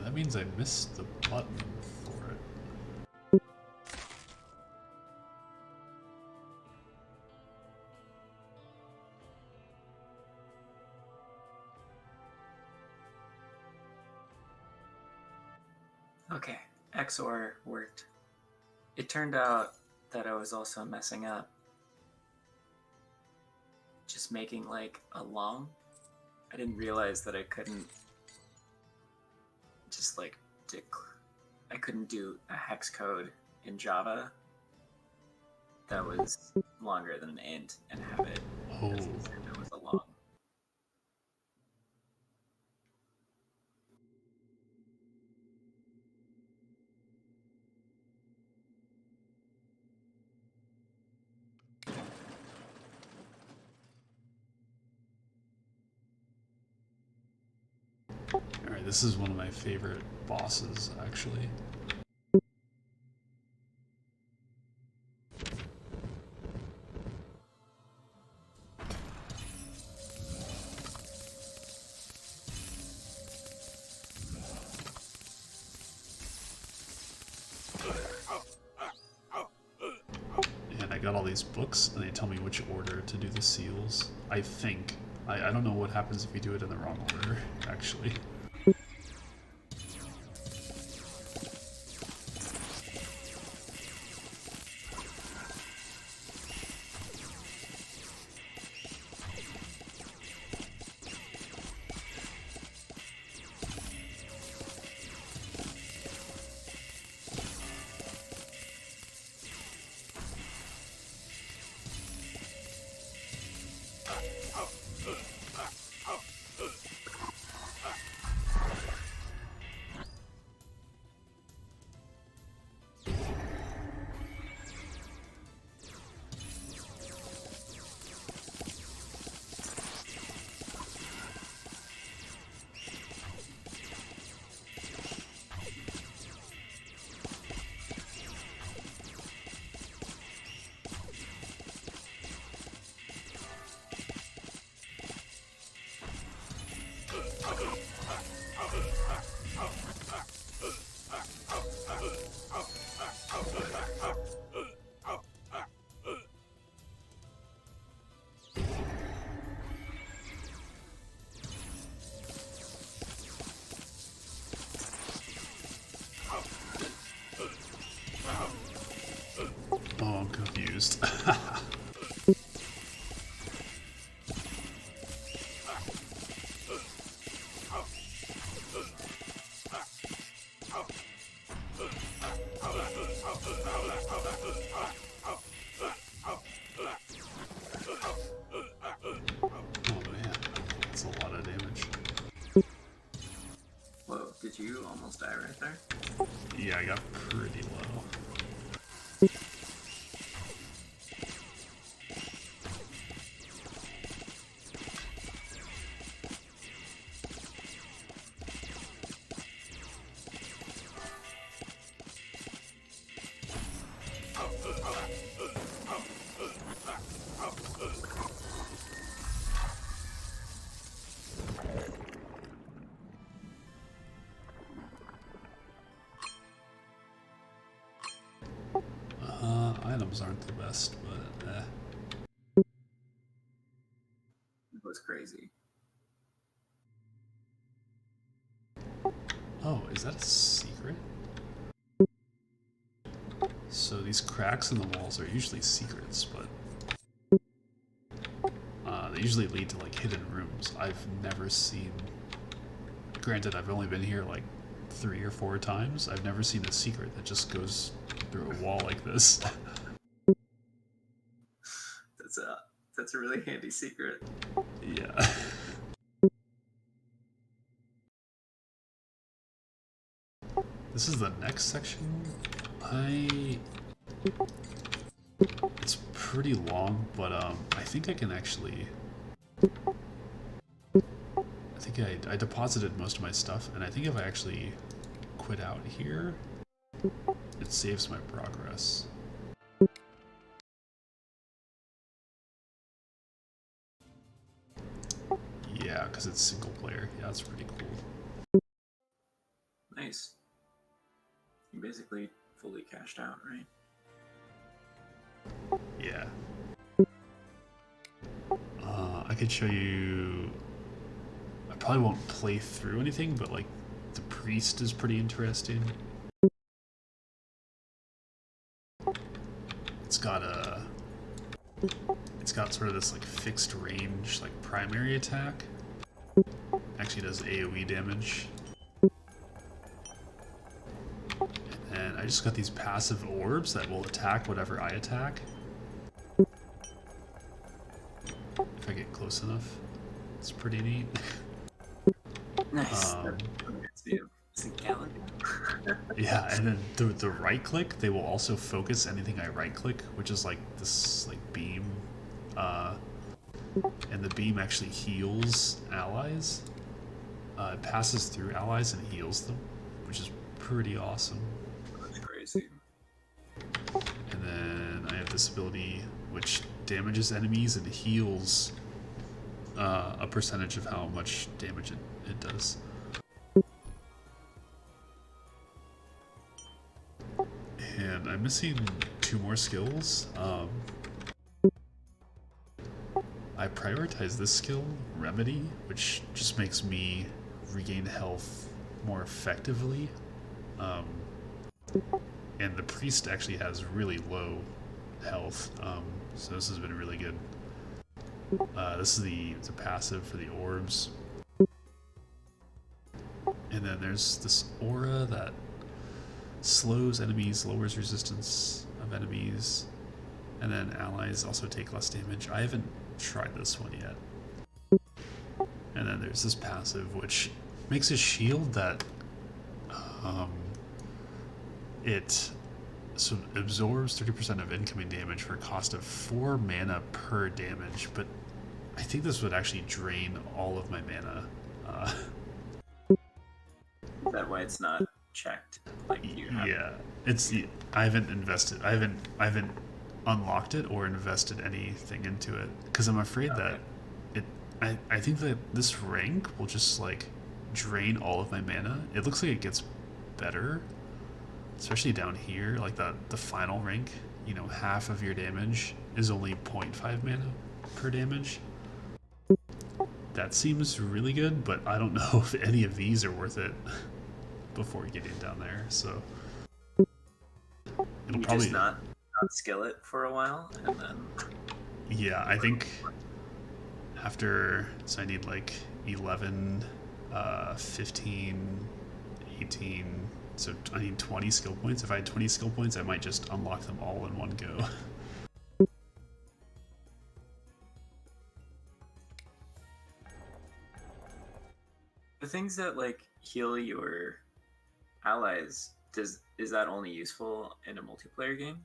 That means I missed the button for it. Okay, XOR worked. It turned out that I was also messing up. Just making like a long. I didn't realize that I couldn't just like I couldn't do a hex code in Java that was longer than an int and have it Oh. as if it was a long. Alright, this is one of my favorite bosses, actually. all these books, and they tell me which order to do the seals. I think. I don't know what happens if you do it in the wrong order, actually. Oh, I'm confused. Oh man, that's a lot of damage. Whoa, did you almost die right there? Yeah, I got pretty low. Items aren't the best, but It was crazy. Oh, is that a secret? So these cracks in the walls are usually secrets, but they usually lead to like hidden rooms. I've never seen. Granted, I've only been here like 3 or 4 times. I've never seen a secret that just goes through a wall like this. That's a really handy secret. Yeah. This is the next section. It's pretty long, but I think I can actually. I think I deposited most of my stuff, and I think if I actually quit out here, it saves my progress. Yeah, because it's single player. Yeah, that's pretty cool. Nice. You basically fully cashed out, right? Yeah. I could show you. I probably won't play through anything, but like the priest is pretty interesting. It's got sort of this like fixed range like primary attack. Actually does AoE damage. And I just got these passive orbs that will attack whatever I attack. If I get close enough. It's pretty neat. Nice. It's a gallon. Yeah, and then the right click, they will also focus anything I right click, which is like this like beam. And the beam actually heals allies. It passes through allies and heals them, which is pretty awesome. That's crazy. And then I have this ability which damages enemies and heals a percentage of how much damage it does. And I'm missing 2 more skills. I prioritize this skill, Remedy, which just makes me regain health more effectively. And the priest actually has really low health, so this has been really good. This is the passive for the orbs. And then there's this aura that slows enemies, lowers resistance of enemies, and then allies also take less damage. I haven't tried this one yet. And then there's this passive, which makes a shield that it absorbs 30% of incoming damage for a cost of 4 mana per damage, but I think this would actually drain all of my mana. Is that why it's not checked? Like you have... Yeah, I haven't unlocked it or invested anything into it because I'm afraid that I think that this rank will just like drain all of my mana. It looks like it gets better, especially down here, like the final rank. You know, half of your damage is only 0.5 mana per damage. That seems really good, but I don't know if any of these are worth it before getting down there. So it'll you probably just not skill it for a while, and then yeah, I think after, so I need like 11, 15, 18, so I need 20 skill points. If I had 20 skill points, I might just unlock them all in one go. the things that like heal your allies, is that only useful in a multiplayer game?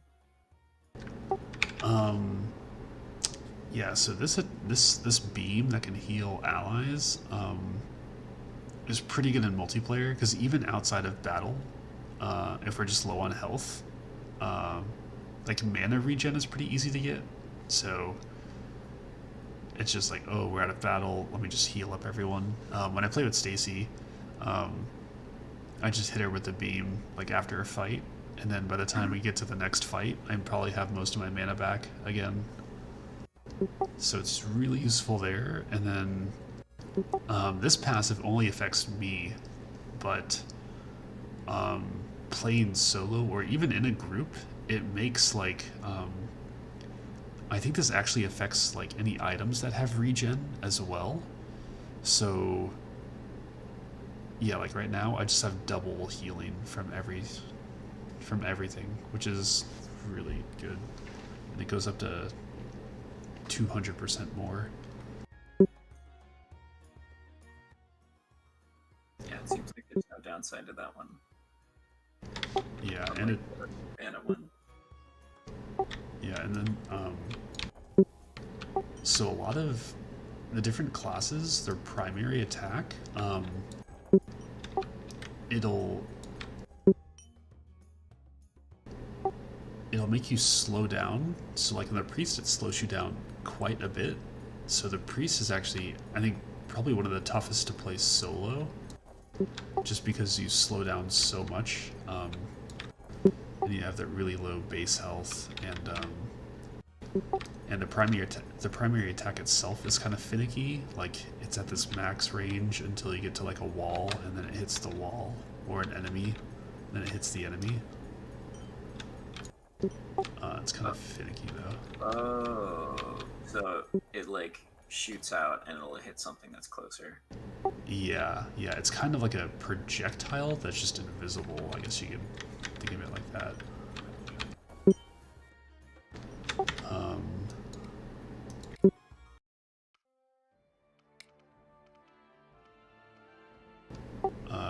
Yeah, so this beam that can heal allies is pretty good in multiplayer, because even outside of battle, if we're just low on health, like mana regen is pretty easy to get. So it's just like, oh, we're out of battle, let me just heal up everyone. When I play with Stacy, I just hit her with the beam like after a fight, and then by the time we get to the next fight, I probably have most of my mana back again. So it's really useful there. And then this passive only affects me, but playing solo or even in a group, it makes like I think this actually affects like any items that have regen as well. So yeah, like right now I just have double healing from everything, which is really good. And it goes up to 200% more. Yeah, it seems like there's no downside to that one. Yeah, Unlike and it the Mana one. yeah, and then so a lot of the different classes, their primary attack, it'll make you slow down. So like in the priest, it slows you down quite a bit. So the priest is actually, I think, probably one of the toughest to play solo, just because you slow down so much, and you have that really low base health, and the primary attack itself is kind of finicky. Like it's at this max range until you get to like a wall, and then it hits the wall or an enemy, then it hits the enemy. It's kind of finicky though. Oh, so it like shoots out and it'll hit something that's closer. Yeah, it's kind of like a projectile that's just invisible. I guess you could think of it like that.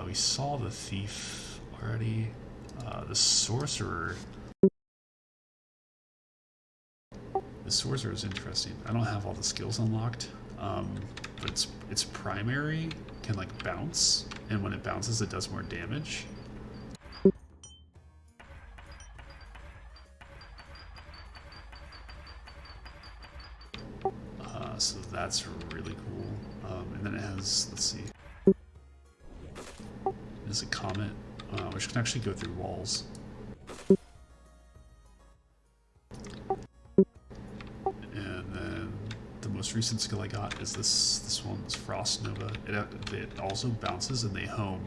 We saw the thief already. The sorcerer. The sorcerer is interesting. I don't have all the skills unlocked, but its primary can like bounce, and when it bounces, it does more damage. So that's really cool. And then it has, let's see, there's a comet, which can actually go through walls. most recent skill I got is this one, this Frost Nova. It also bounces and they home.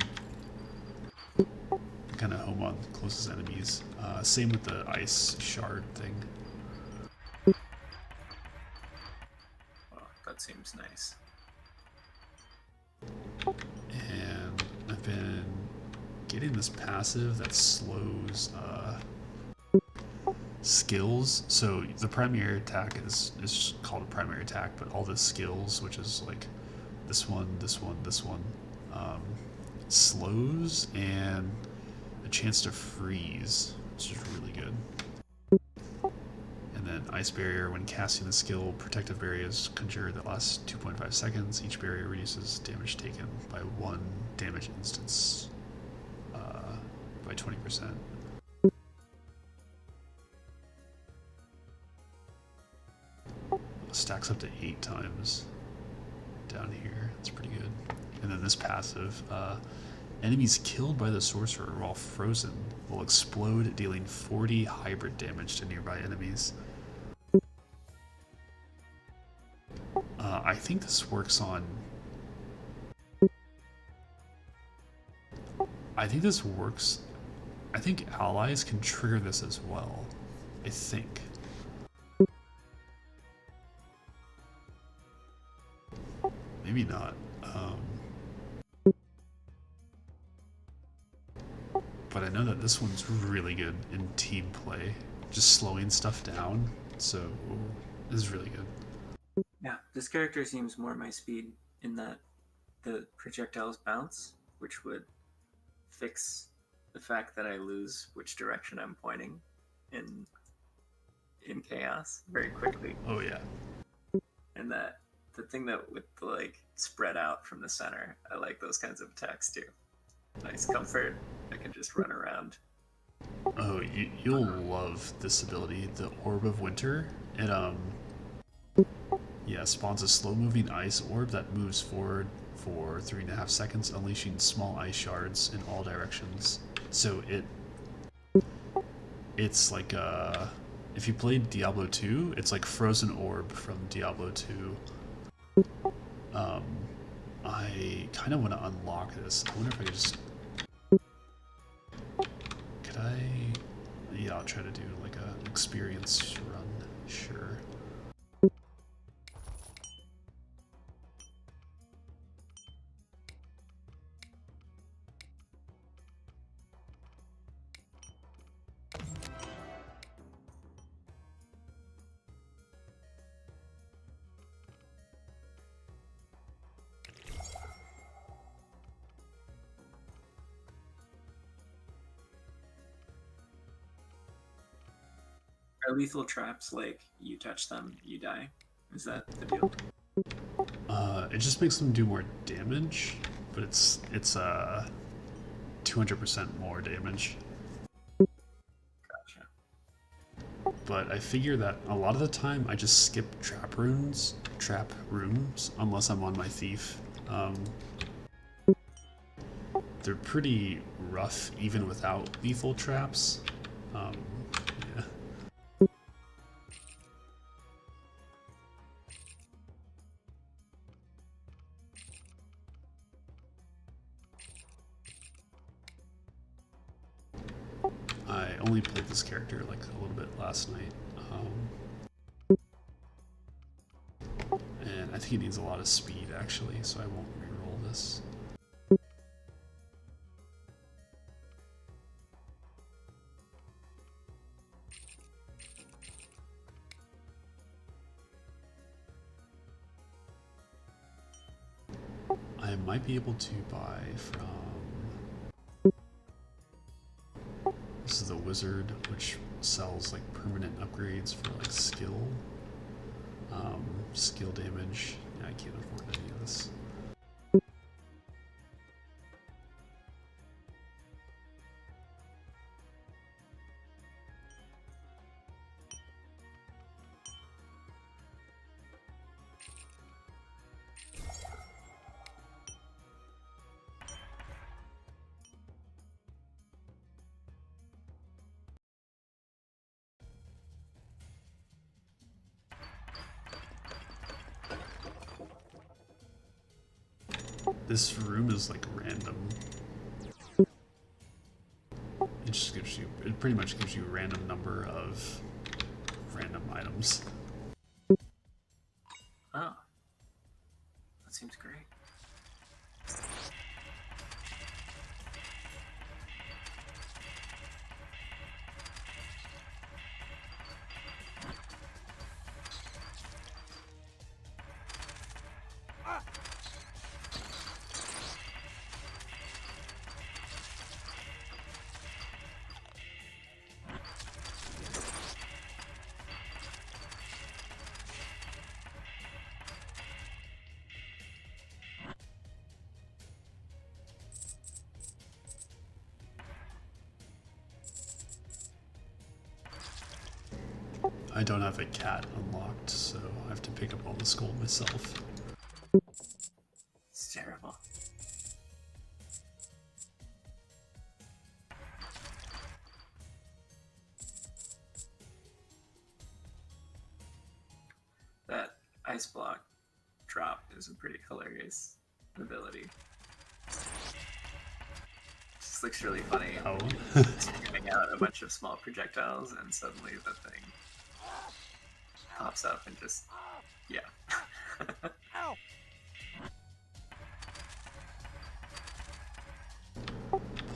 Kind of home on closest enemies. Same with the ice shard thing. Well, that seems nice. And I've been getting this passive that slows skills. So the primary attack is called a primary attack, but all the skills, which is like this one, slows and a chance to freeze, which is really good. And then Ice Barrier, when casting the skill, protective barriers conjured that lasts 2.5 seconds. Each barrier reduces damage taken by 1 damage instance by 20%. Stacks up to 8 times down here. That's pretty good. And then this passive, enemies killed by the sorcerer while frozen will explode, dealing 40 hybrid damage to nearby enemies. I think this works on... I think this works... I think allies can trigger this as well. I think. Maybe not. But I know that this one's really good in team play. Just slowing stuff down. So, this is really good. Yeah, this character seems more my speed in that the projectiles bounce, which would fix the fact that I lose which direction I'm pointing in chaos very quickly. Oh yeah. And that the thing that with the like spread out from the center, I like those kinds of attacks too. Nice comfort. I can just run around. Oh, you'll love this ability, the Orb of Winter. It yeah, spawns a slow-moving ice orb that moves forward for 3.5 seconds, unleashing small ice shards in all directions. So it's like if you played Diablo 2, it's like Frozen Orb from Diablo 2. I kind of want to unlock this. I wonder if I could just... Could I... Yeah, I'll try to do like an experience run. Sure. Are lethal traps like you touch them, you die? Is that the deal? It just makes them do more damage, but it's 200% more damage. Gotcha. But I figure that a lot of the time I just skip trap rooms, unless I'm on my thief. They're pretty rough even without lethal traps. Yeah. I only played this character like a little bit last night, and I think it needs a lot of speed actually, so I won't reroll this. I might be able to buy from... This is the Wizard, which sells like permanent upgrades for like skill damage. Yeah, I can't afford any of this. This room is like random. It just gives you, it pretty much gives you a random number of random items. Oh, that seems great. I don't have a cat unlocked, so I have to pick up all this gold myself. It's terrible. That ice block drop is a pretty hilarious ability. Just looks really funny. Oh. Spamming out a bunch of small projectiles, and suddenly the thing pops up and just, yeah.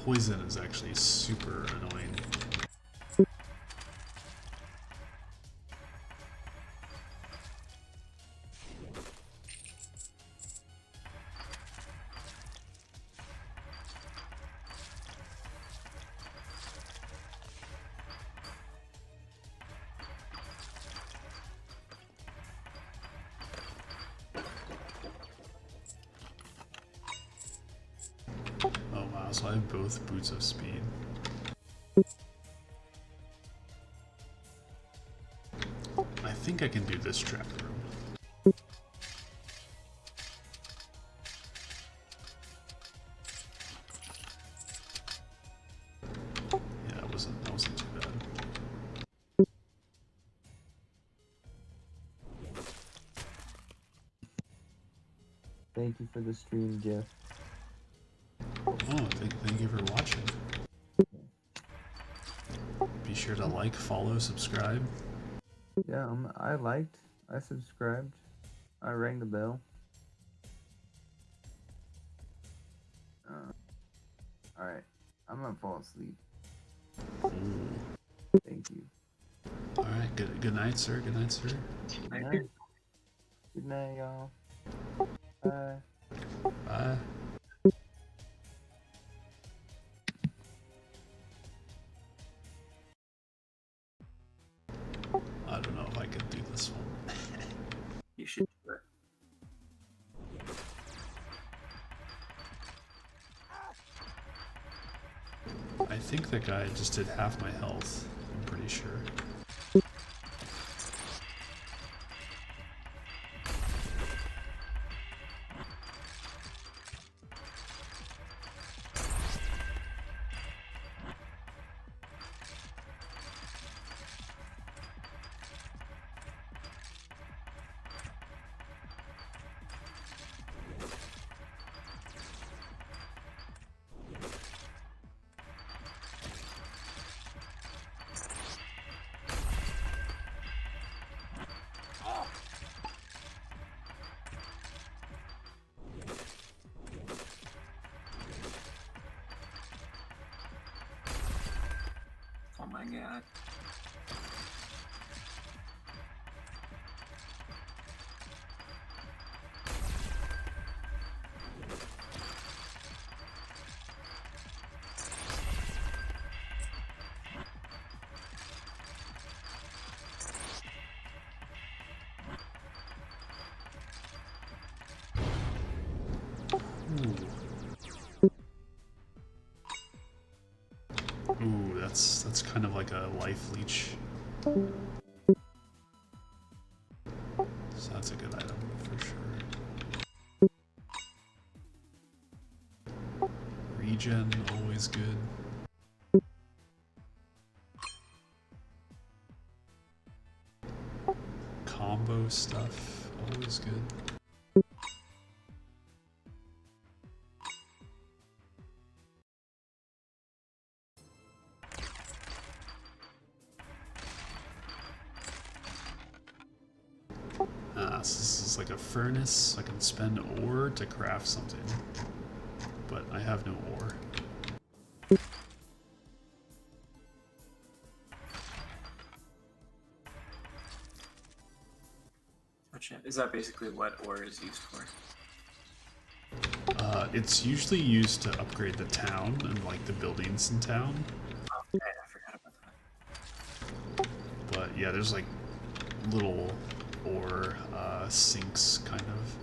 Poison is actually super annoying. Oh wow, so I have both Boots of Speed. I think I can do this trap room. Yeah, that wasn't too bad. Thank you for the stream, Jeff. Oh, thank you for watching. Be sure to like, follow, subscribe. Yeah, I liked, I subscribed, I rang the bell. Alright, I'm gonna fall asleep. Ooh. Thank you. Alright, good night, sir. Good night, sir. Good night. Good night, y'all. Bye. Bye. I don't know if I can do this one. You should do it. I think that guy just did half my health. I'm pretty sure. Oh my god. Ooh, that's kind of like a life leech. So that's a good item for sure. Regen, always good. Combo stuff, always good. is like a furnace. I can spend ore to craft something, but I have no ore. Is that basically what ore is used for? It's usually used to upgrade the town and like the buildings in town. Yeah, I forgot about that. But yeah, there's like little ore sinks kind of.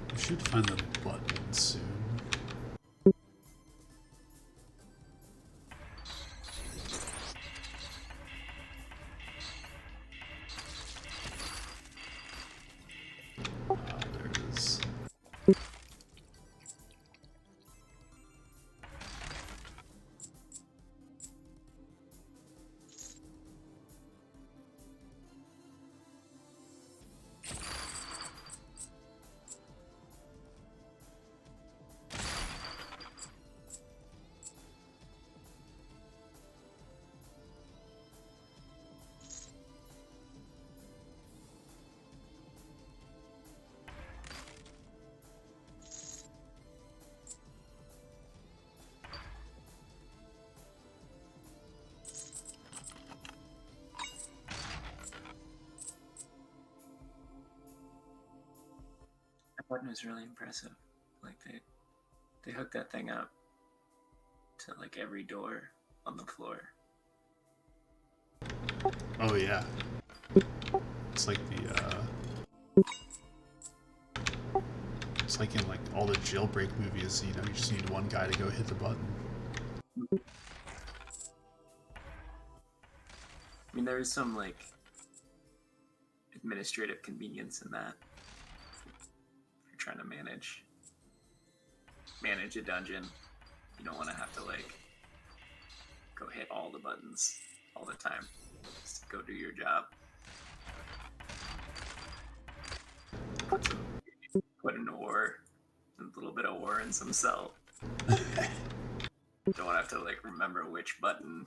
We should find the button soon. There it is. That button is really impressive. Like they hooked that thing up to like every door on the floor. Oh yeah. It's like the it's like in like all the jailbreak movies, you know, you just need one guy to go hit the button. I mean, there is some like administrative convenience in that. If you're trying to manage a dungeon, you don't want to have to like go hit all the buttons all the time. Just go do your job. Put an ore, a little bit of ore in some cell. Don't have to like remember which button.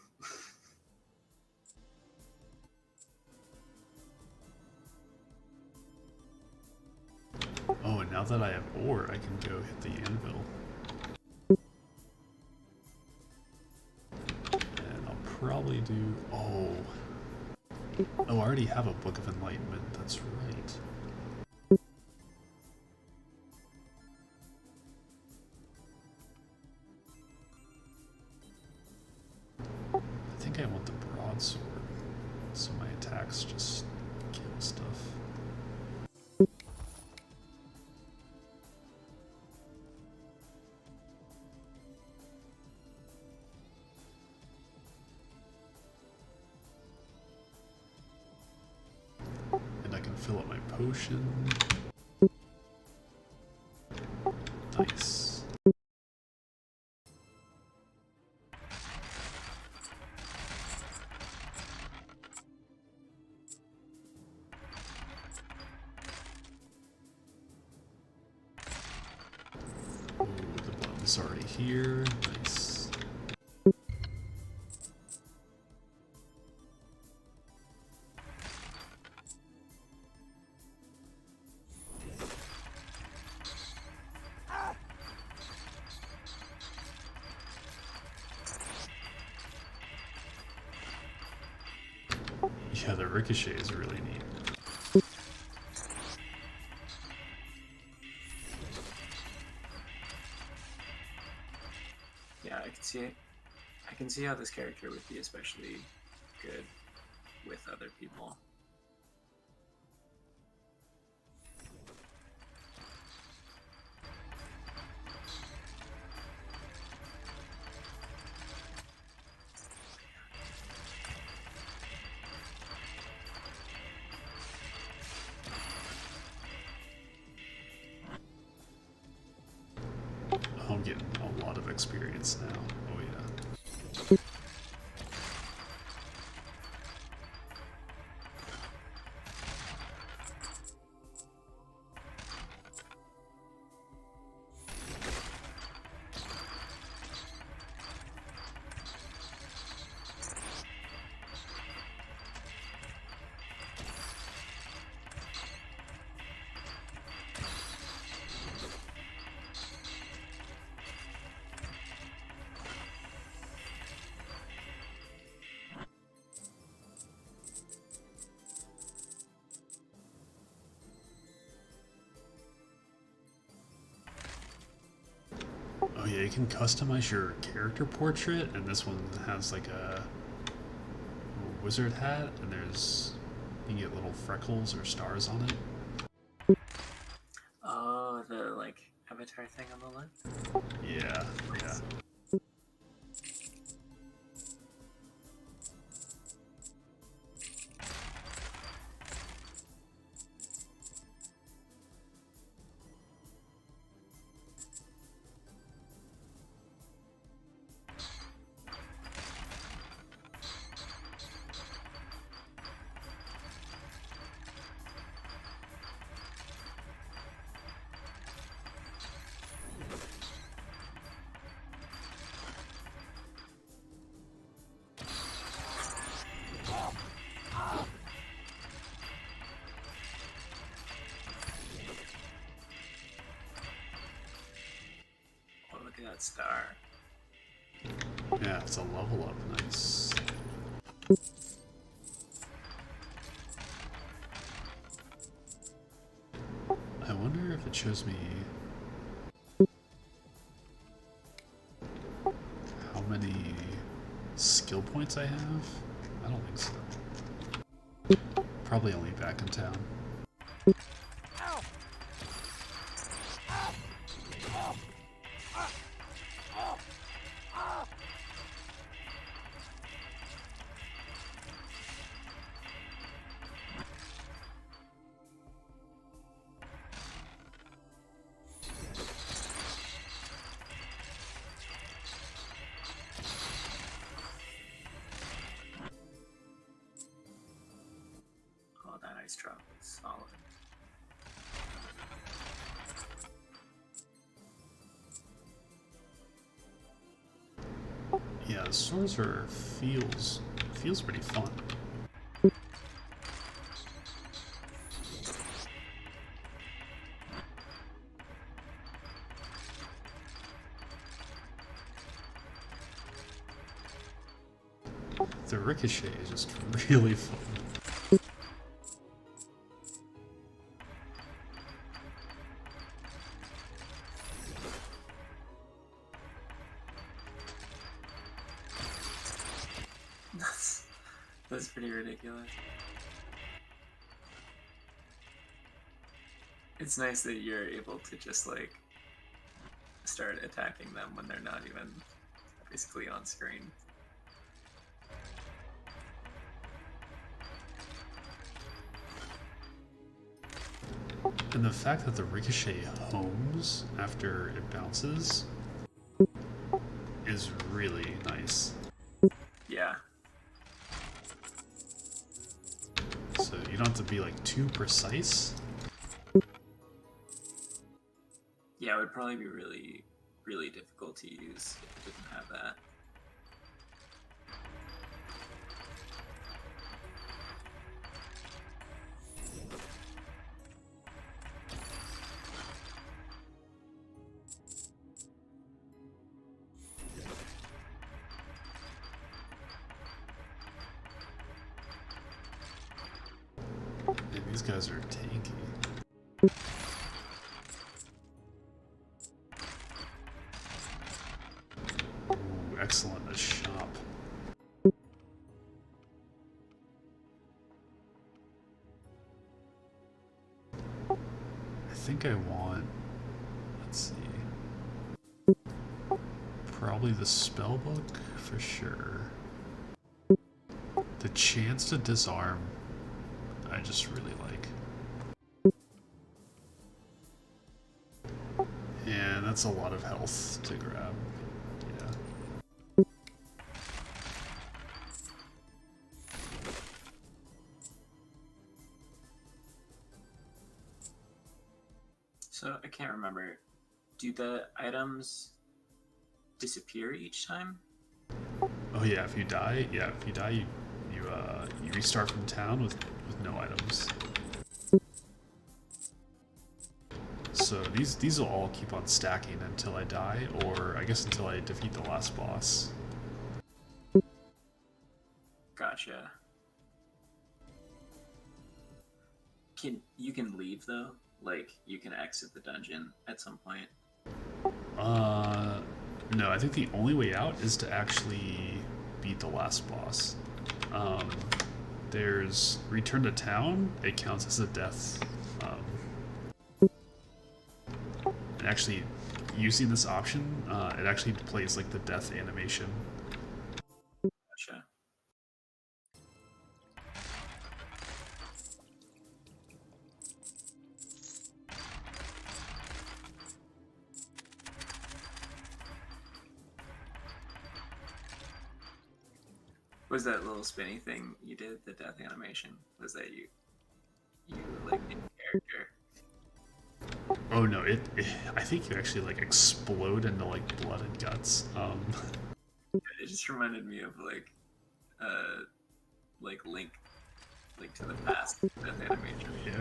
Oh, and now that I have ore, I can go hit the anvil. And I'll probably do... Oh, I already have a Book of Enlightenment, that's right. I think I want the broadsword, so my attacks just kill stuff. And I can fill up my potion. Nice. Ooh, the button's already here. Nice. Yeah, the ricochet is really neat. Yeah, I can see how this character would be especially good with other people. I'm getting a lot of experience now. Oh yeah. Oh yeah, you can customize your character portrait, and this one has like a wizard hat, and there's you can get little freckles or stars on it. Oh, the like avatar thing on the left. Yeah, yeah. Oh, look at that star. Yeah, it's a level up. Nice. I wonder if it shows me how many skill points I have. I don't think so. Probably only back in town. Oh, that ice drop is solid. Yeah, the sorcerer feels pretty fun. The ricochet is just really fun. That's pretty ridiculous. It's nice that you're able to just like start attacking them when they're not even basically on screen. And the fact that the ricochet homes after it bounces is really nice. Yeah. So you don't have to be like too precise. Yeah, it would probably be really, really difficult to use if it didn't have that. Man, these guys are tanky. Ooh, excellent. A shop. I think I want, let's see, probably the spell book for sure. The chance to disarm, I just really like. And that's a lot of health to grab. Yeah. So I can't remember. Do the items disappear each time? Oh yeah, if you die, you restart from town with no items. So these will all keep on stacking until I die, or I guess until I defeat the last boss. Gotcha. You can leave though? Like you can exit the dungeon at some point? No, I think the only way out is to actually beat the last boss. There's Return to Town. It counts as a death. And actually, using this option, it actually plays like the death animation. Gotcha. Was that little spinny thing you did, the death animation? Was that you like the character? Oh no, I think you actually like explode into like blood and guts. It just reminded me of like Link to the Past death animation. Yeah.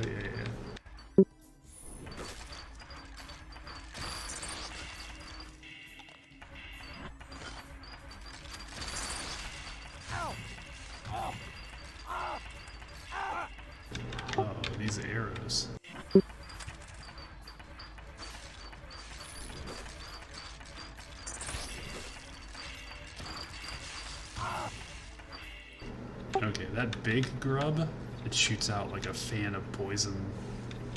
Oh, these arrows. Okay, that big grub, it shoots out like a fan of poison.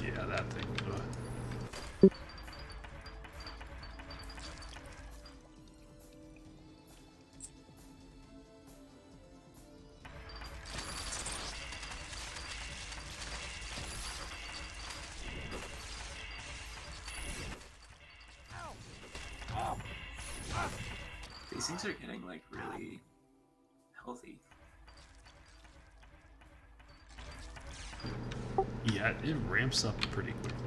Yeah, that thing. Ugh. These things are getting like really healthy. Yeah, it ramps up pretty quickly.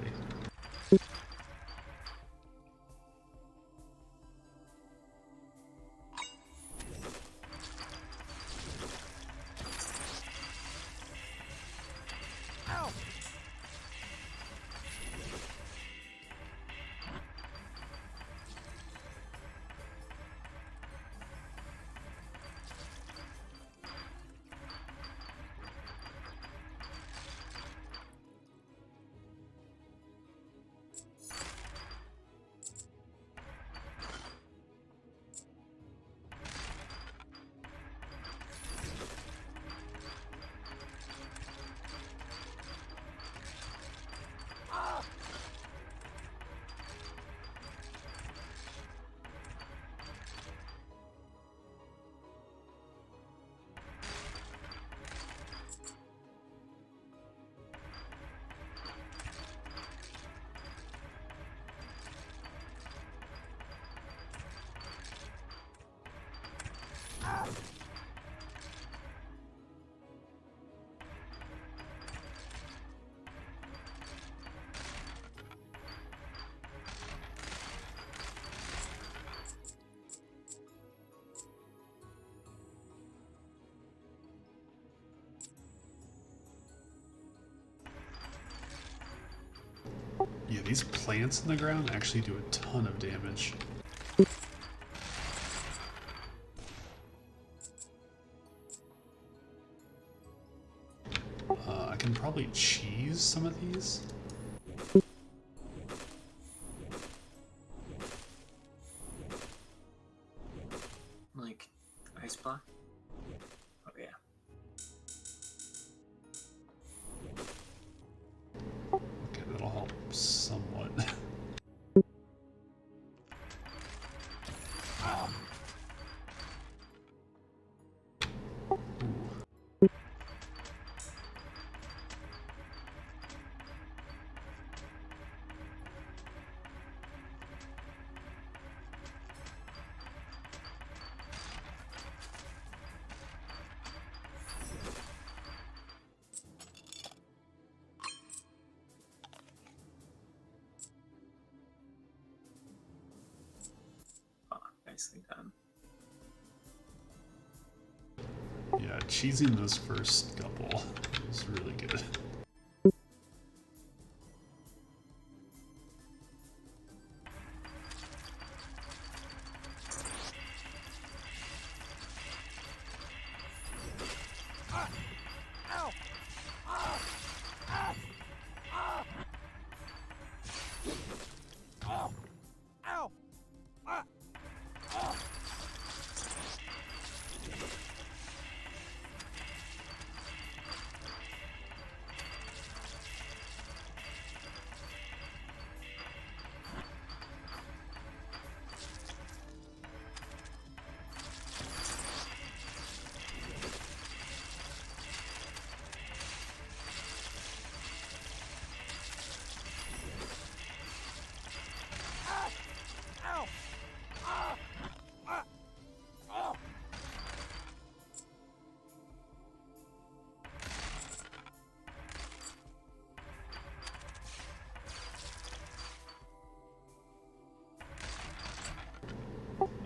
these plants in the ground actually do a ton of damage. I can probably cheese some of these. Like ice block. Oh yeah. Okay, that'll help somewhat. Ooh. Oh, nicely done. Yeah, cheesing those first couple is really good.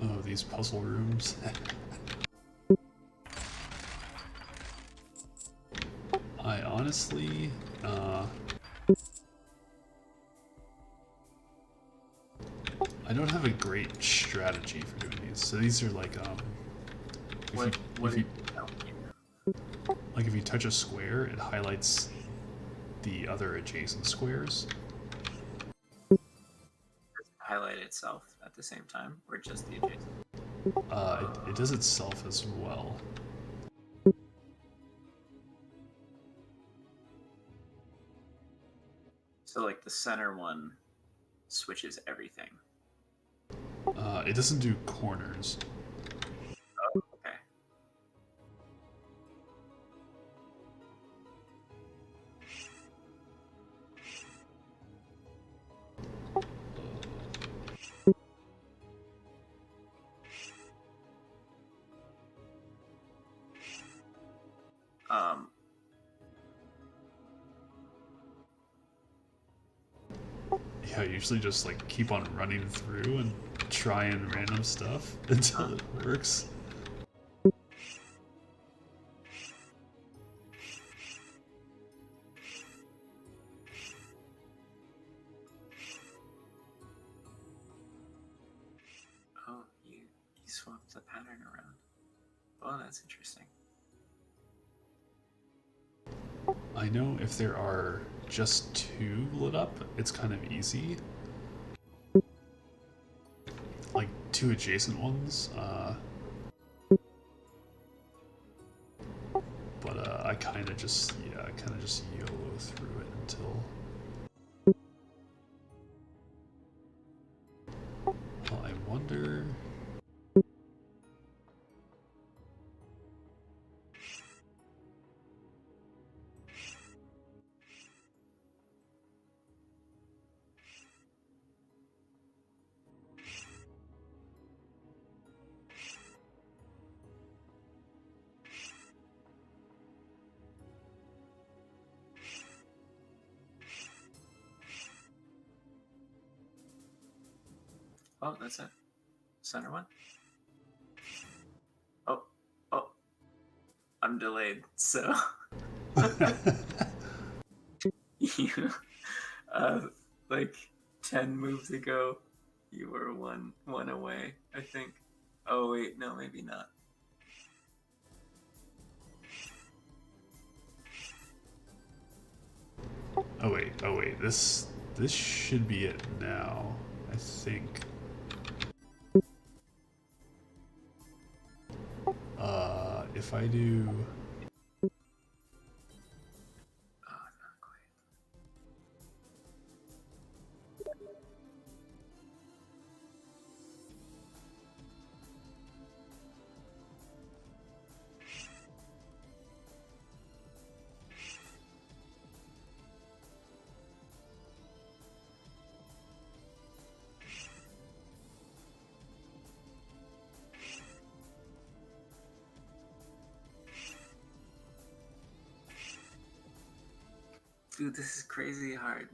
Oh, these puzzle rooms. I honestly, I don't have a great strategy for doing these. So these are like, if you touch a square, it highlights the other adjacent squares. Highlight itself at the same time, or just the adjacent? It does itself as well. So like the center one switches everything. It doesn't do corners. Oh, okay. Yeah, I usually just like keep on running through and trying random stuff until it works. Oh, you swapped the pattern around. Oh, that's interesting. I know if there are just two lit up, it's kind of easy. Like two adjacent ones, but I kind of just YOLO through it until. Well, I wonder. Oh, that's it. Center one. Oh, oh. I'm delayed, so you like 10 moves ago, you were one away, I think. Oh wait, no, maybe not. Oh wait. This should be it now, I think. If I do. Oh, not quite. Dude, this is crazy hard.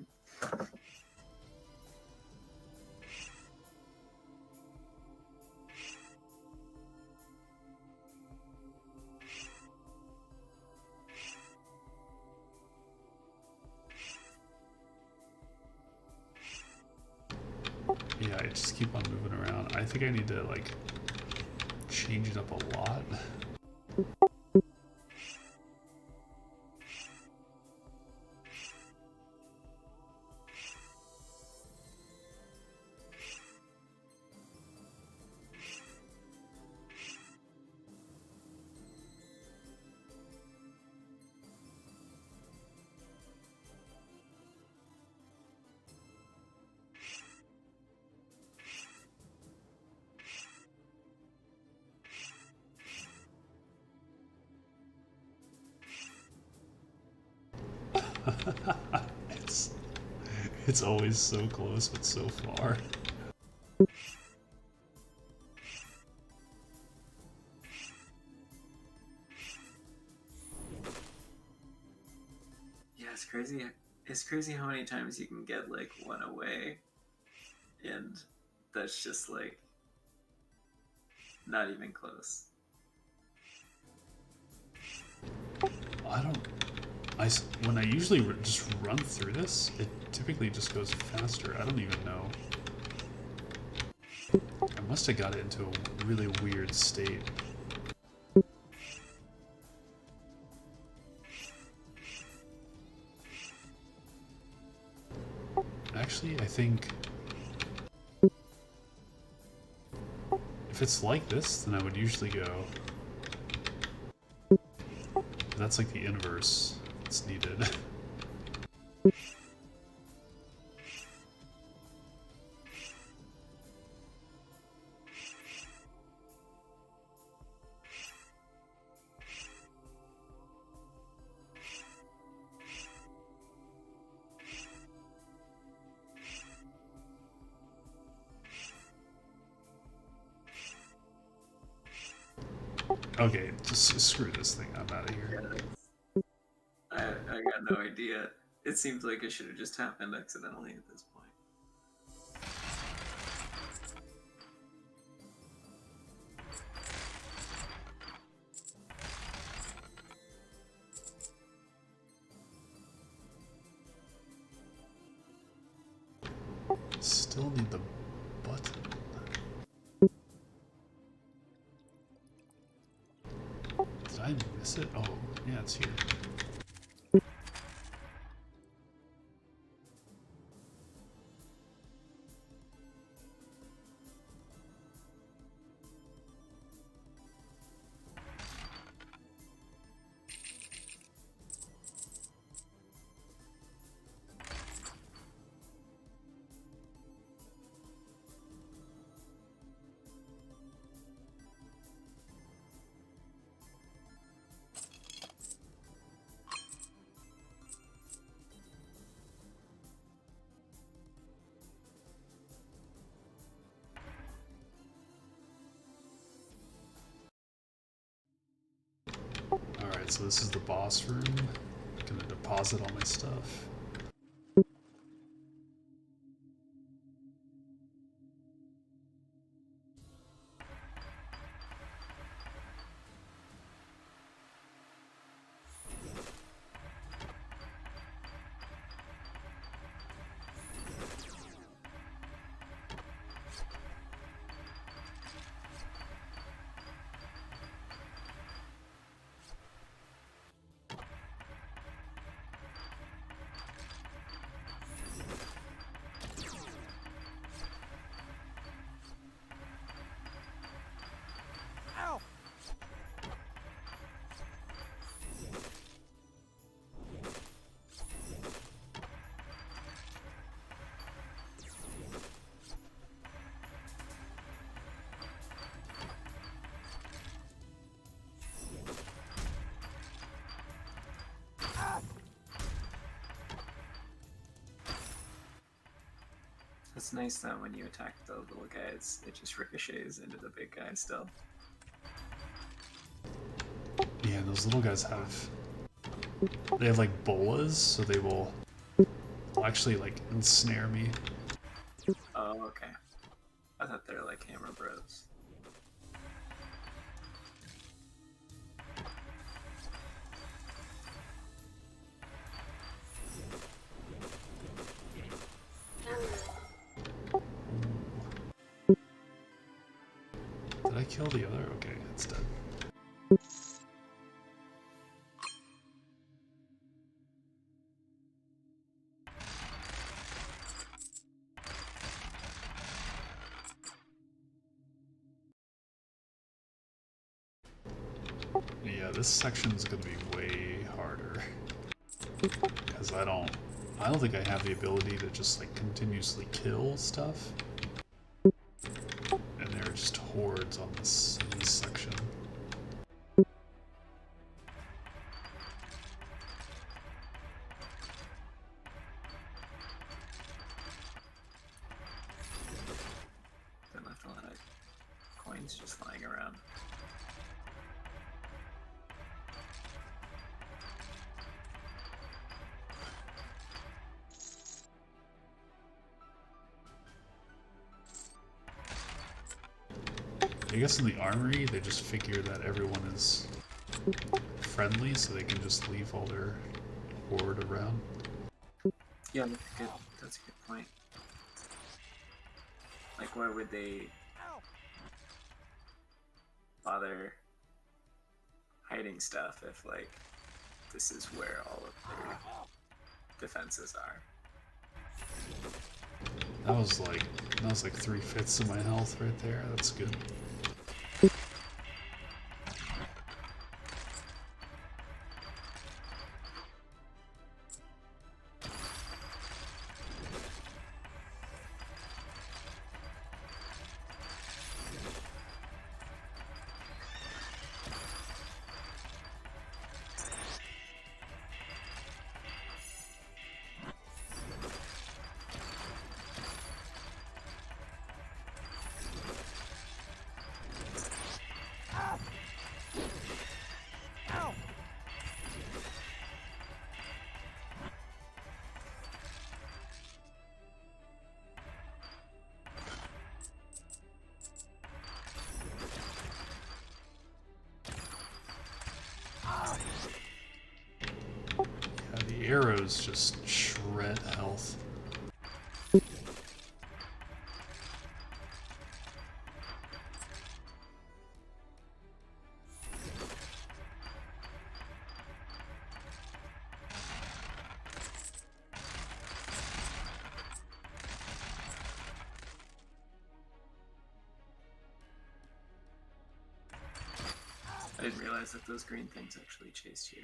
Yeah, I just keep on moving around. I think I need to like change it up a lot. it's it's always so close but so far. Yeah, it's crazy. It's crazy how many times you can get like one away, and that's just like not even close. I don't. When I usually just run through this, it typically just goes faster. I don't even know. I must have got it into a really weird state. Actually, I think if it's like this, then I would usually go. That's like the inverse that's needed. Okay, just screw this thing. I'm out of here. I got no idea. It seems like it should have just happened accidentally at this point. Still need the button. Did I miss it? Oh, yeah, it's here. Alright, so this is the boss room. I'm gonna deposit all my stuff. It's nice that when you attack the little guys, it just ricochets into the big guy still. Yeah, those little guys they have like bolas, so they will actually like ensnare me. Oh, okay. I thought they were like Hammer Bros. Did I kill the other? Okay, it's dead. Yeah, this section's gonna be way harder. Because I don't think I have the ability to just like continuously kill stuff. And there are just hordes on this section. They left a lot of coins just lying around. I guess in the armory, they just figure that everyone is friendly, so they can just leave all their horde around. Yeah, that's a good point. Like, why would they bother hiding stuff if, like, this is where all of their defenses are? That was like 3/5 of my health right there. That's good. Yeah, the arrows just shred health. I didn't realize that those green things actually chased you.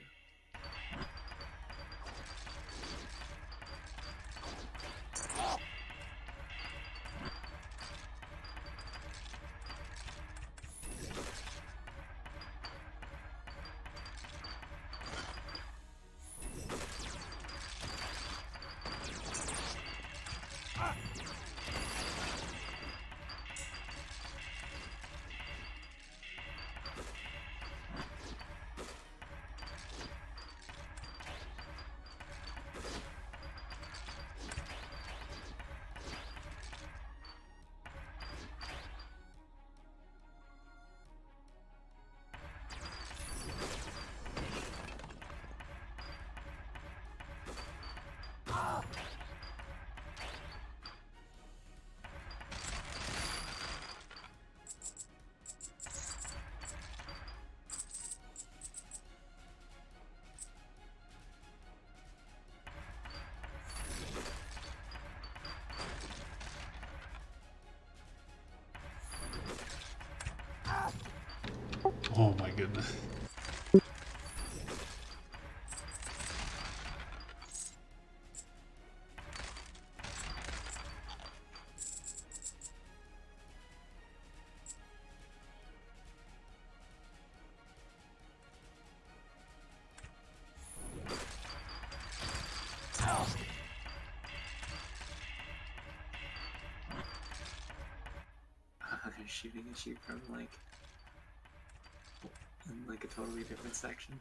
Oh my goodness. kind of shooting at you from like in like a totally different section.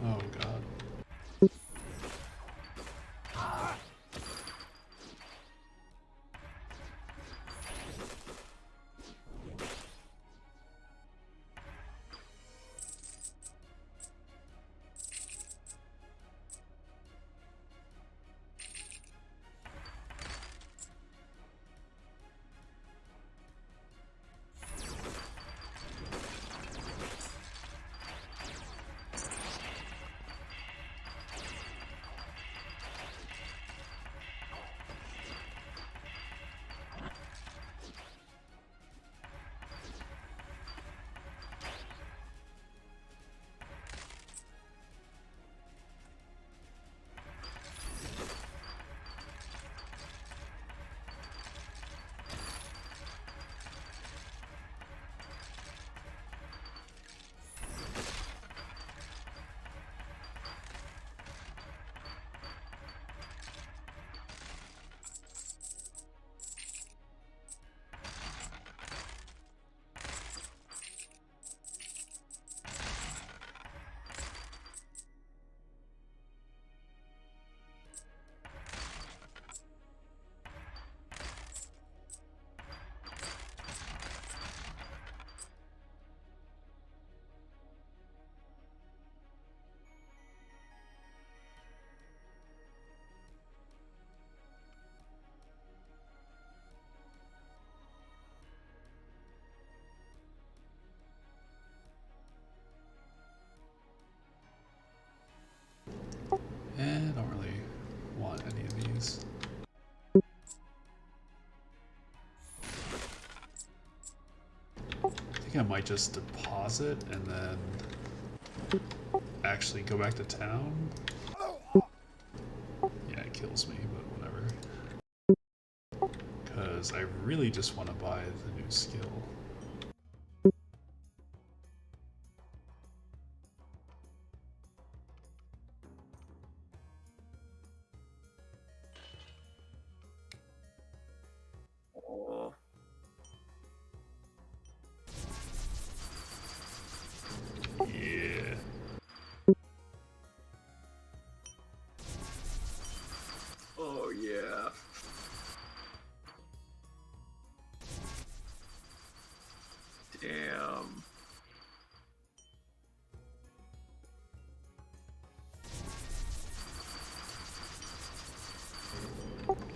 Oh god. I don't really want any of these. I think I might just deposit and then actually go back to town. Yeah, it kills me, but whatever. Because I really just want to buy the new skill. Oh. Yeah. Oh yeah. Damn.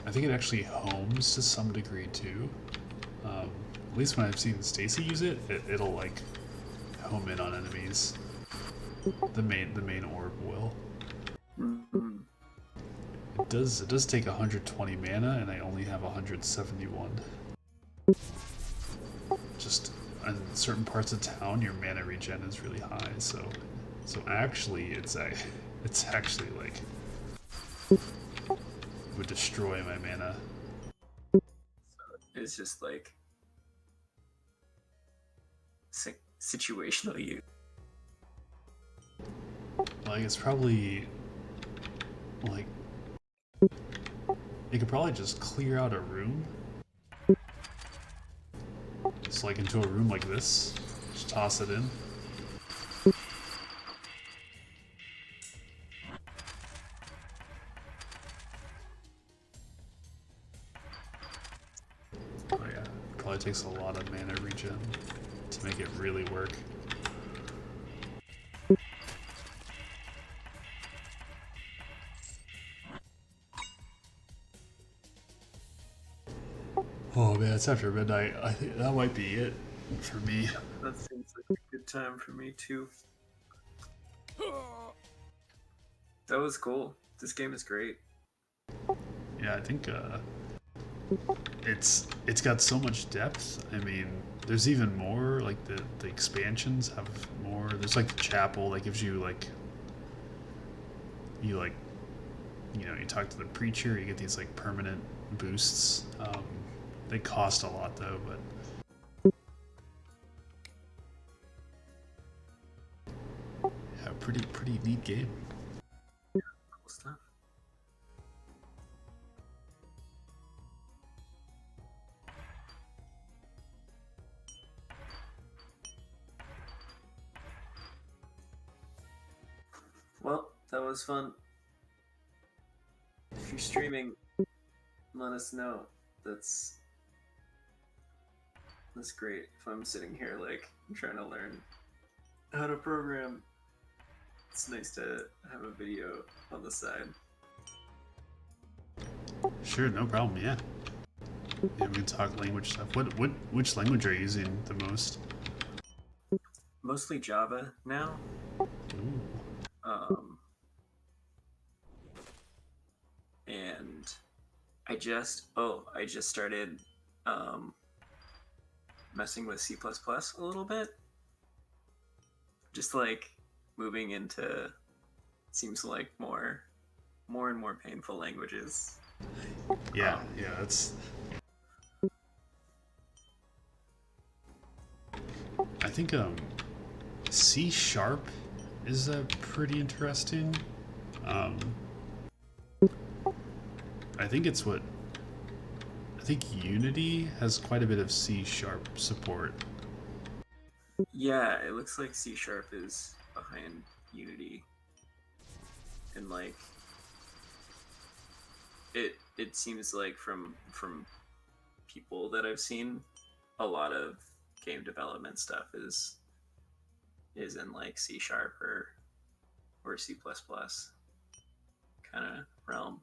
I think it actually homes to some degree too. At least when I've seen Stacy use it, it'll like home in on enemies. The main orb will. Mm-hmm. It does take 120 mana, and I only have 171. Just in certain parts of town, your mana regen is really high. So actually, it's actually like would destroy my mana. It's just like situational use. Like it's probably like you could probably just clear out a room. It's like into a room like this. Just toss it in. Oh yeah, probably takes a lot of mana regen to make it really work. Oh man, it's after midnight. I think that might be it for me. That seems like a good time for me too. That was cool. This game is great. Yeah, I think it's got so much depth. I mean, there's even more. Like the expansions have more. There's like the chapel that gives you like you talk to the preacher, you get these like permanent boosts. They cost a lot though, but yeah, pretty neat game. Cool stuff. Well, that was fun. If you're streaming, let us know. That's great. If I'm sitting here like trying to learn how to program, it's nice to have a video on the side. Sure, no problem. Yeah, we can talk language stuff. Which language are you using the most? Mostly Java now. Ooh. And I just started messing with C++ a little bit. Just like moving into seems like more and more painful languages. Yeah, that's. I think C# is pretty interesting. I think Unity has quite a bit of C# support. Yeah, it looks like C# is behind Unity, and like it seems like from people that I've seen, a lot of game development stuff is in like C# or C++ kind of realm.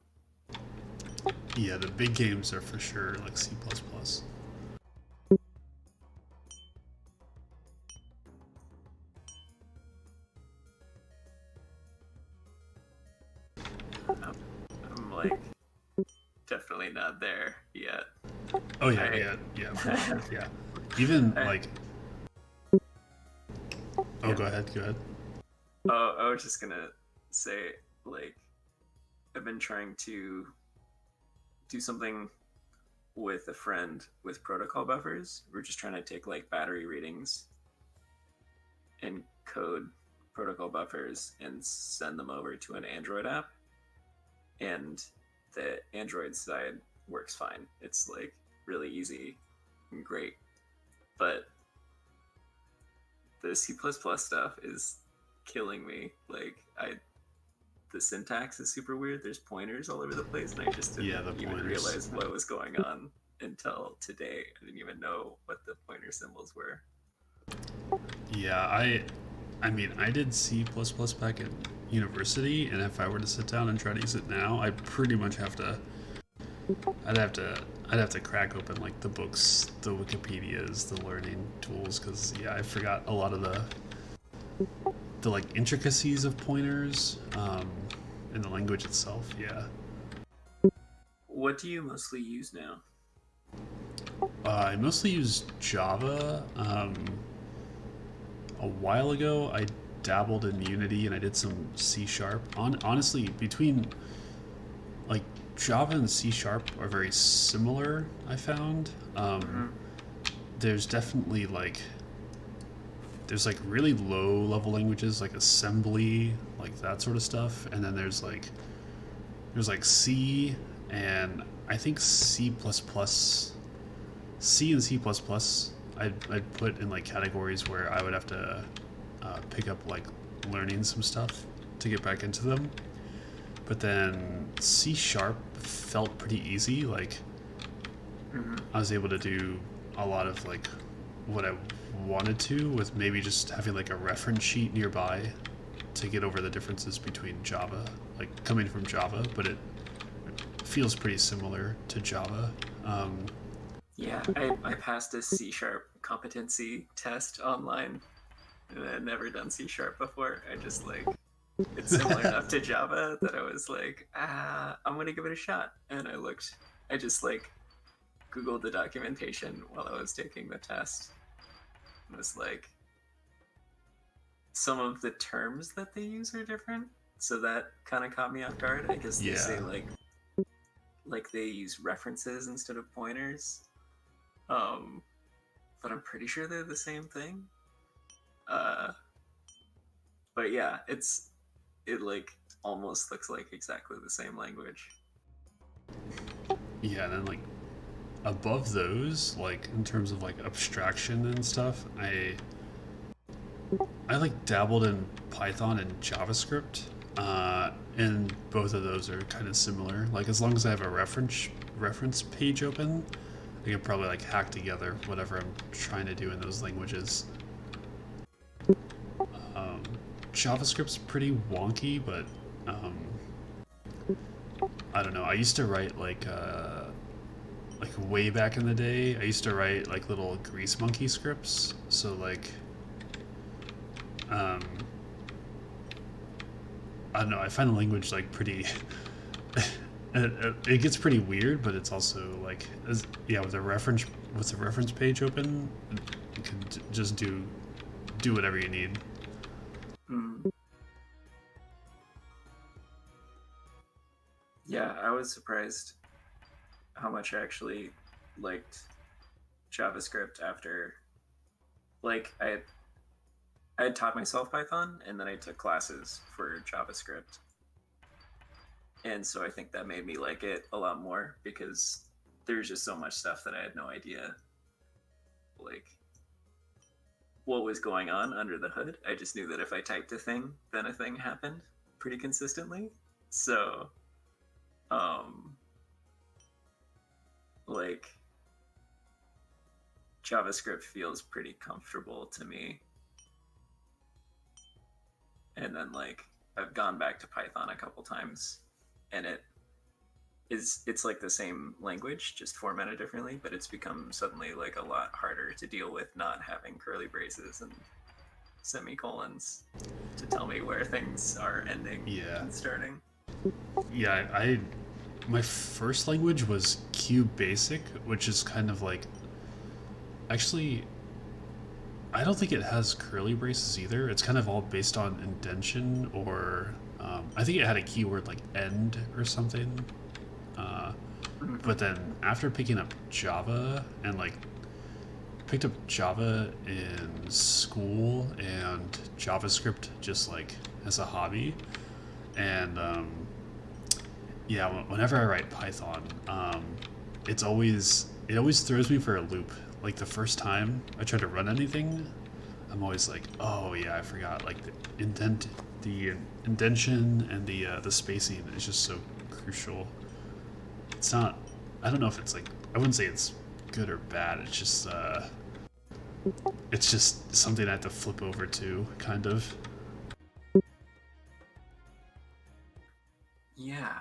Yeah, the big games are for sure like C++. I'm like definitely not there yet. Oh yeah, yeah, for sure, yeah. Even like. Oh, go ahead. Oh, I was just gonna say, like, I've been trying to do something with a friend with protocol buffers. We're just trying to take like battery readings and code protocol buffers and send them over to an Android app. And the Android side works fine. It's like really easy and great. But the C++ stuff is killing me. Like the syntax is super weird. There's pointers all over the place, and I just didn't even realize what was going on until today. I didn't even know what the pointer symbols were. Yeah, I mean, I did C++ back in university, and if I were to sit down and try to use it now, I'd pretty much have to. I'd have to crack open like the books, the Wikipedias, the learning tools, because yeah, I forgot a lot of the like intricacies of pointers in the language itself. Yeah. What do you mostly use now? I mostly use Java. A while ago, I dabbled in Unity and I did some C#. Honestly, between like Java and C# are very similar, I found. There's definitely there's like really low level languages like assembly, like that sort of stuff, and then there's like C, and I think C and C++ I'd put in like categories where I would have to pick up like learning some stuff to get back into them. But then C# felt pretty easy. Like I was able to do a lot of like what I wanted to with maybe just having like a reference sheet nearby to get over the differences between Java, like coming from Java, but it feels pretty similar to Java. Yeah, I passed a C sharp competency test online, and I had never done C sharp before. I just like it's similar enough to Java that I was like, I'm gonna give it a shot. And I just like Googled the documentation while I was taking the test. It was like, some of the terms that they use are different. So that kind of caught me off guard. I guess they say Yeah. like they use references instead of pointers. Um, but I'm pretty sure they're the same thing. Uh, but yeah, it like almost looks like exactly the same language. Yeah, and then like above those, like in terms of like abstraction and stuff, I like dabbled in Python and JavaScript, and both of those are kind of similar. Like as long as I have a reference page open, I can probably like hack together whatever I'm trying to do in those languages. Um, JavaScript's pretty wonky, but I don't know. I used to write like way back in the day. I used to write like little Grease Monkey scripts. So like um, I don't know. I find the language like pretty. It gets pretty weird, but it's also like, yeah, with a reference page open, you can just do whatever you need. Hmm. Yeah, I was surprised how much I actually liked JavaScript after like I had taught myself Python and then I took classes for JavaScript. And so I think that made me like it a lot more because there's just so much stuff that I had no idea like what was going on under the hood. I just knew that if I typed a thing, then a thing happened pretty consistently. So um like JavaScript feels pretty comfortable to me. And then like I've gone back to Python a couple times and it's like the same language just formatted differently, but it's become suddenly like a lot harder to deal with not having curly braces and semicolons to tell me where things are ending Yeah. and starting. Yeah, I my first language was QBasic, which is kind of like, actually, I don't think it has curly braces either. It's kind of all based on indentation, or I think it had a keyword like end or something. Uh, but then after picking up Java and like picked up Java in school and JavaScript just like as a hobby, and yeah, whenever I write Python, it always throws me for a loop. Like the first time I try to run anything, I'm always like, oh yeah, I forgot. Like the indentation and the spacing is just so crucial. It's not. I don't know if it's like. I wouldn't say it's good or bad. It's just something I have to flip over to, kind of. Yeah,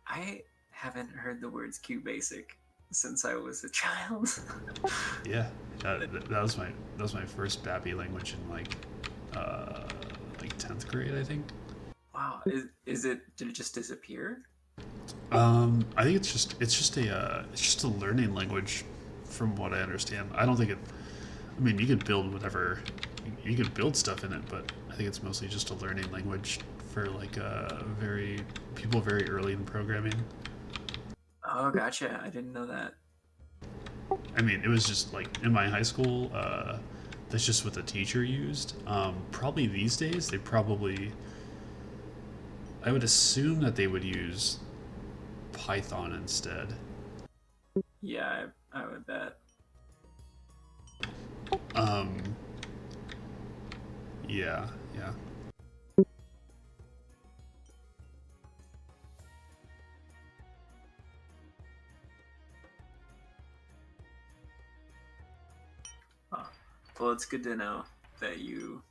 I haven't heard the words QBasic since I was a child. Yeah, that was my first Babby language in uh, like 10th grade, I think. Wow, did it just disappear? I think it's just a learning language, from what I understand. I don't think it. I mean, you could build whatever, you could build stuff in it, but I think it's mostly just a learning language for like very people very early in programming. Oh, gotcha. I didn't know that. I mean, it was just like in my high school. That's just what the teacher used. Probably these days, I would assume that they would use Python instead. Yeah, I would bet. Um, yeah, yeah. Oh, well, it's good to know that you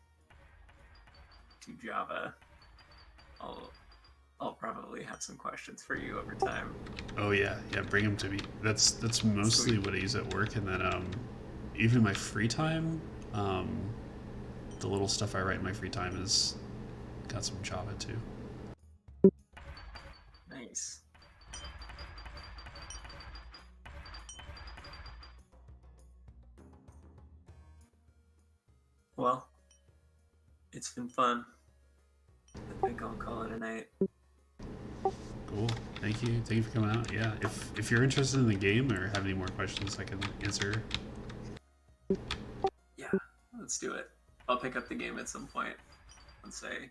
do Java. I'll I'll probably have some questions for you over time. Oh yeah, yeah. Bring them to me. That's mostly Sweet. what I use at work, and then even in my free time, the little stuff I write in my free time is got some Java too. Nice. Well, it's been fun. I think I'll call it a night. Cool. Thank you. Thank you for coming out. Yeah. If you're interested in the game or have any more questions, I can answer. Yeah, let's do it. I'll pick up the game at some point and say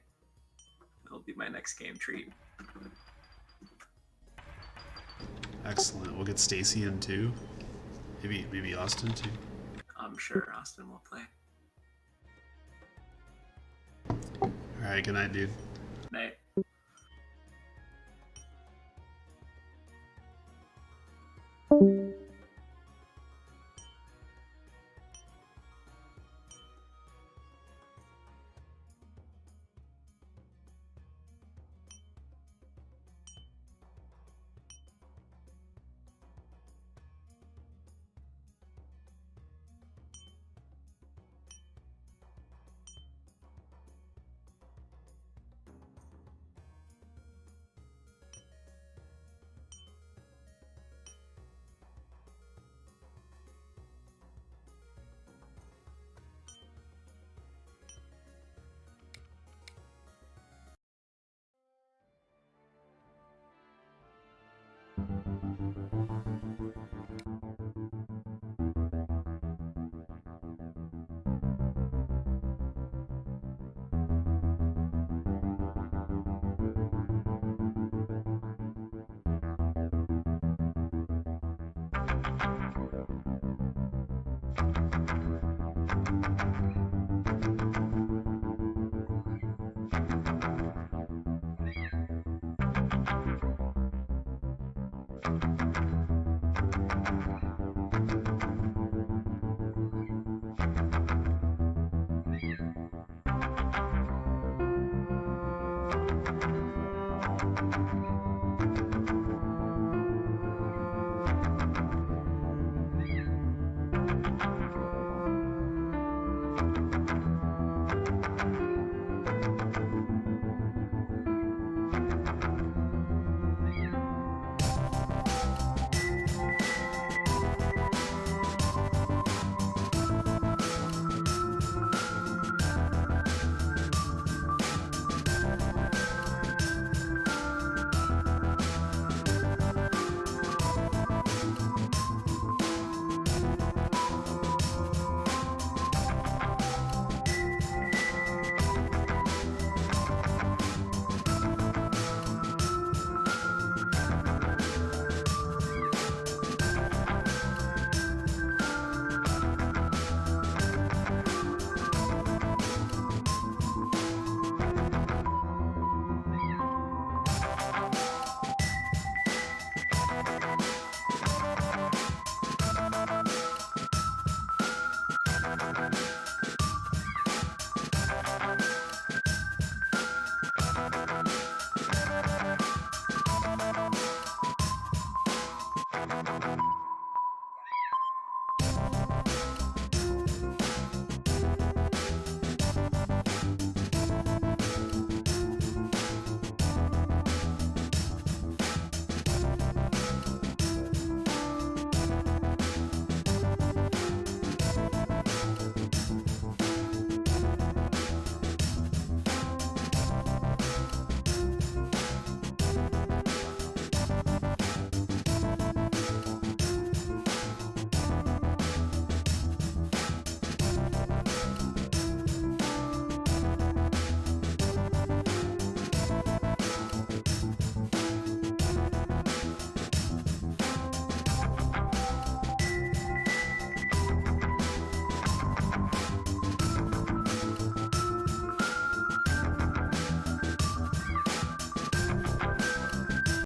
it'll be my next game treat. Excellent. We'll get Stacy in too. Maybe Austin too. I'm sure Austin will play. All right. Good night, dude. Night.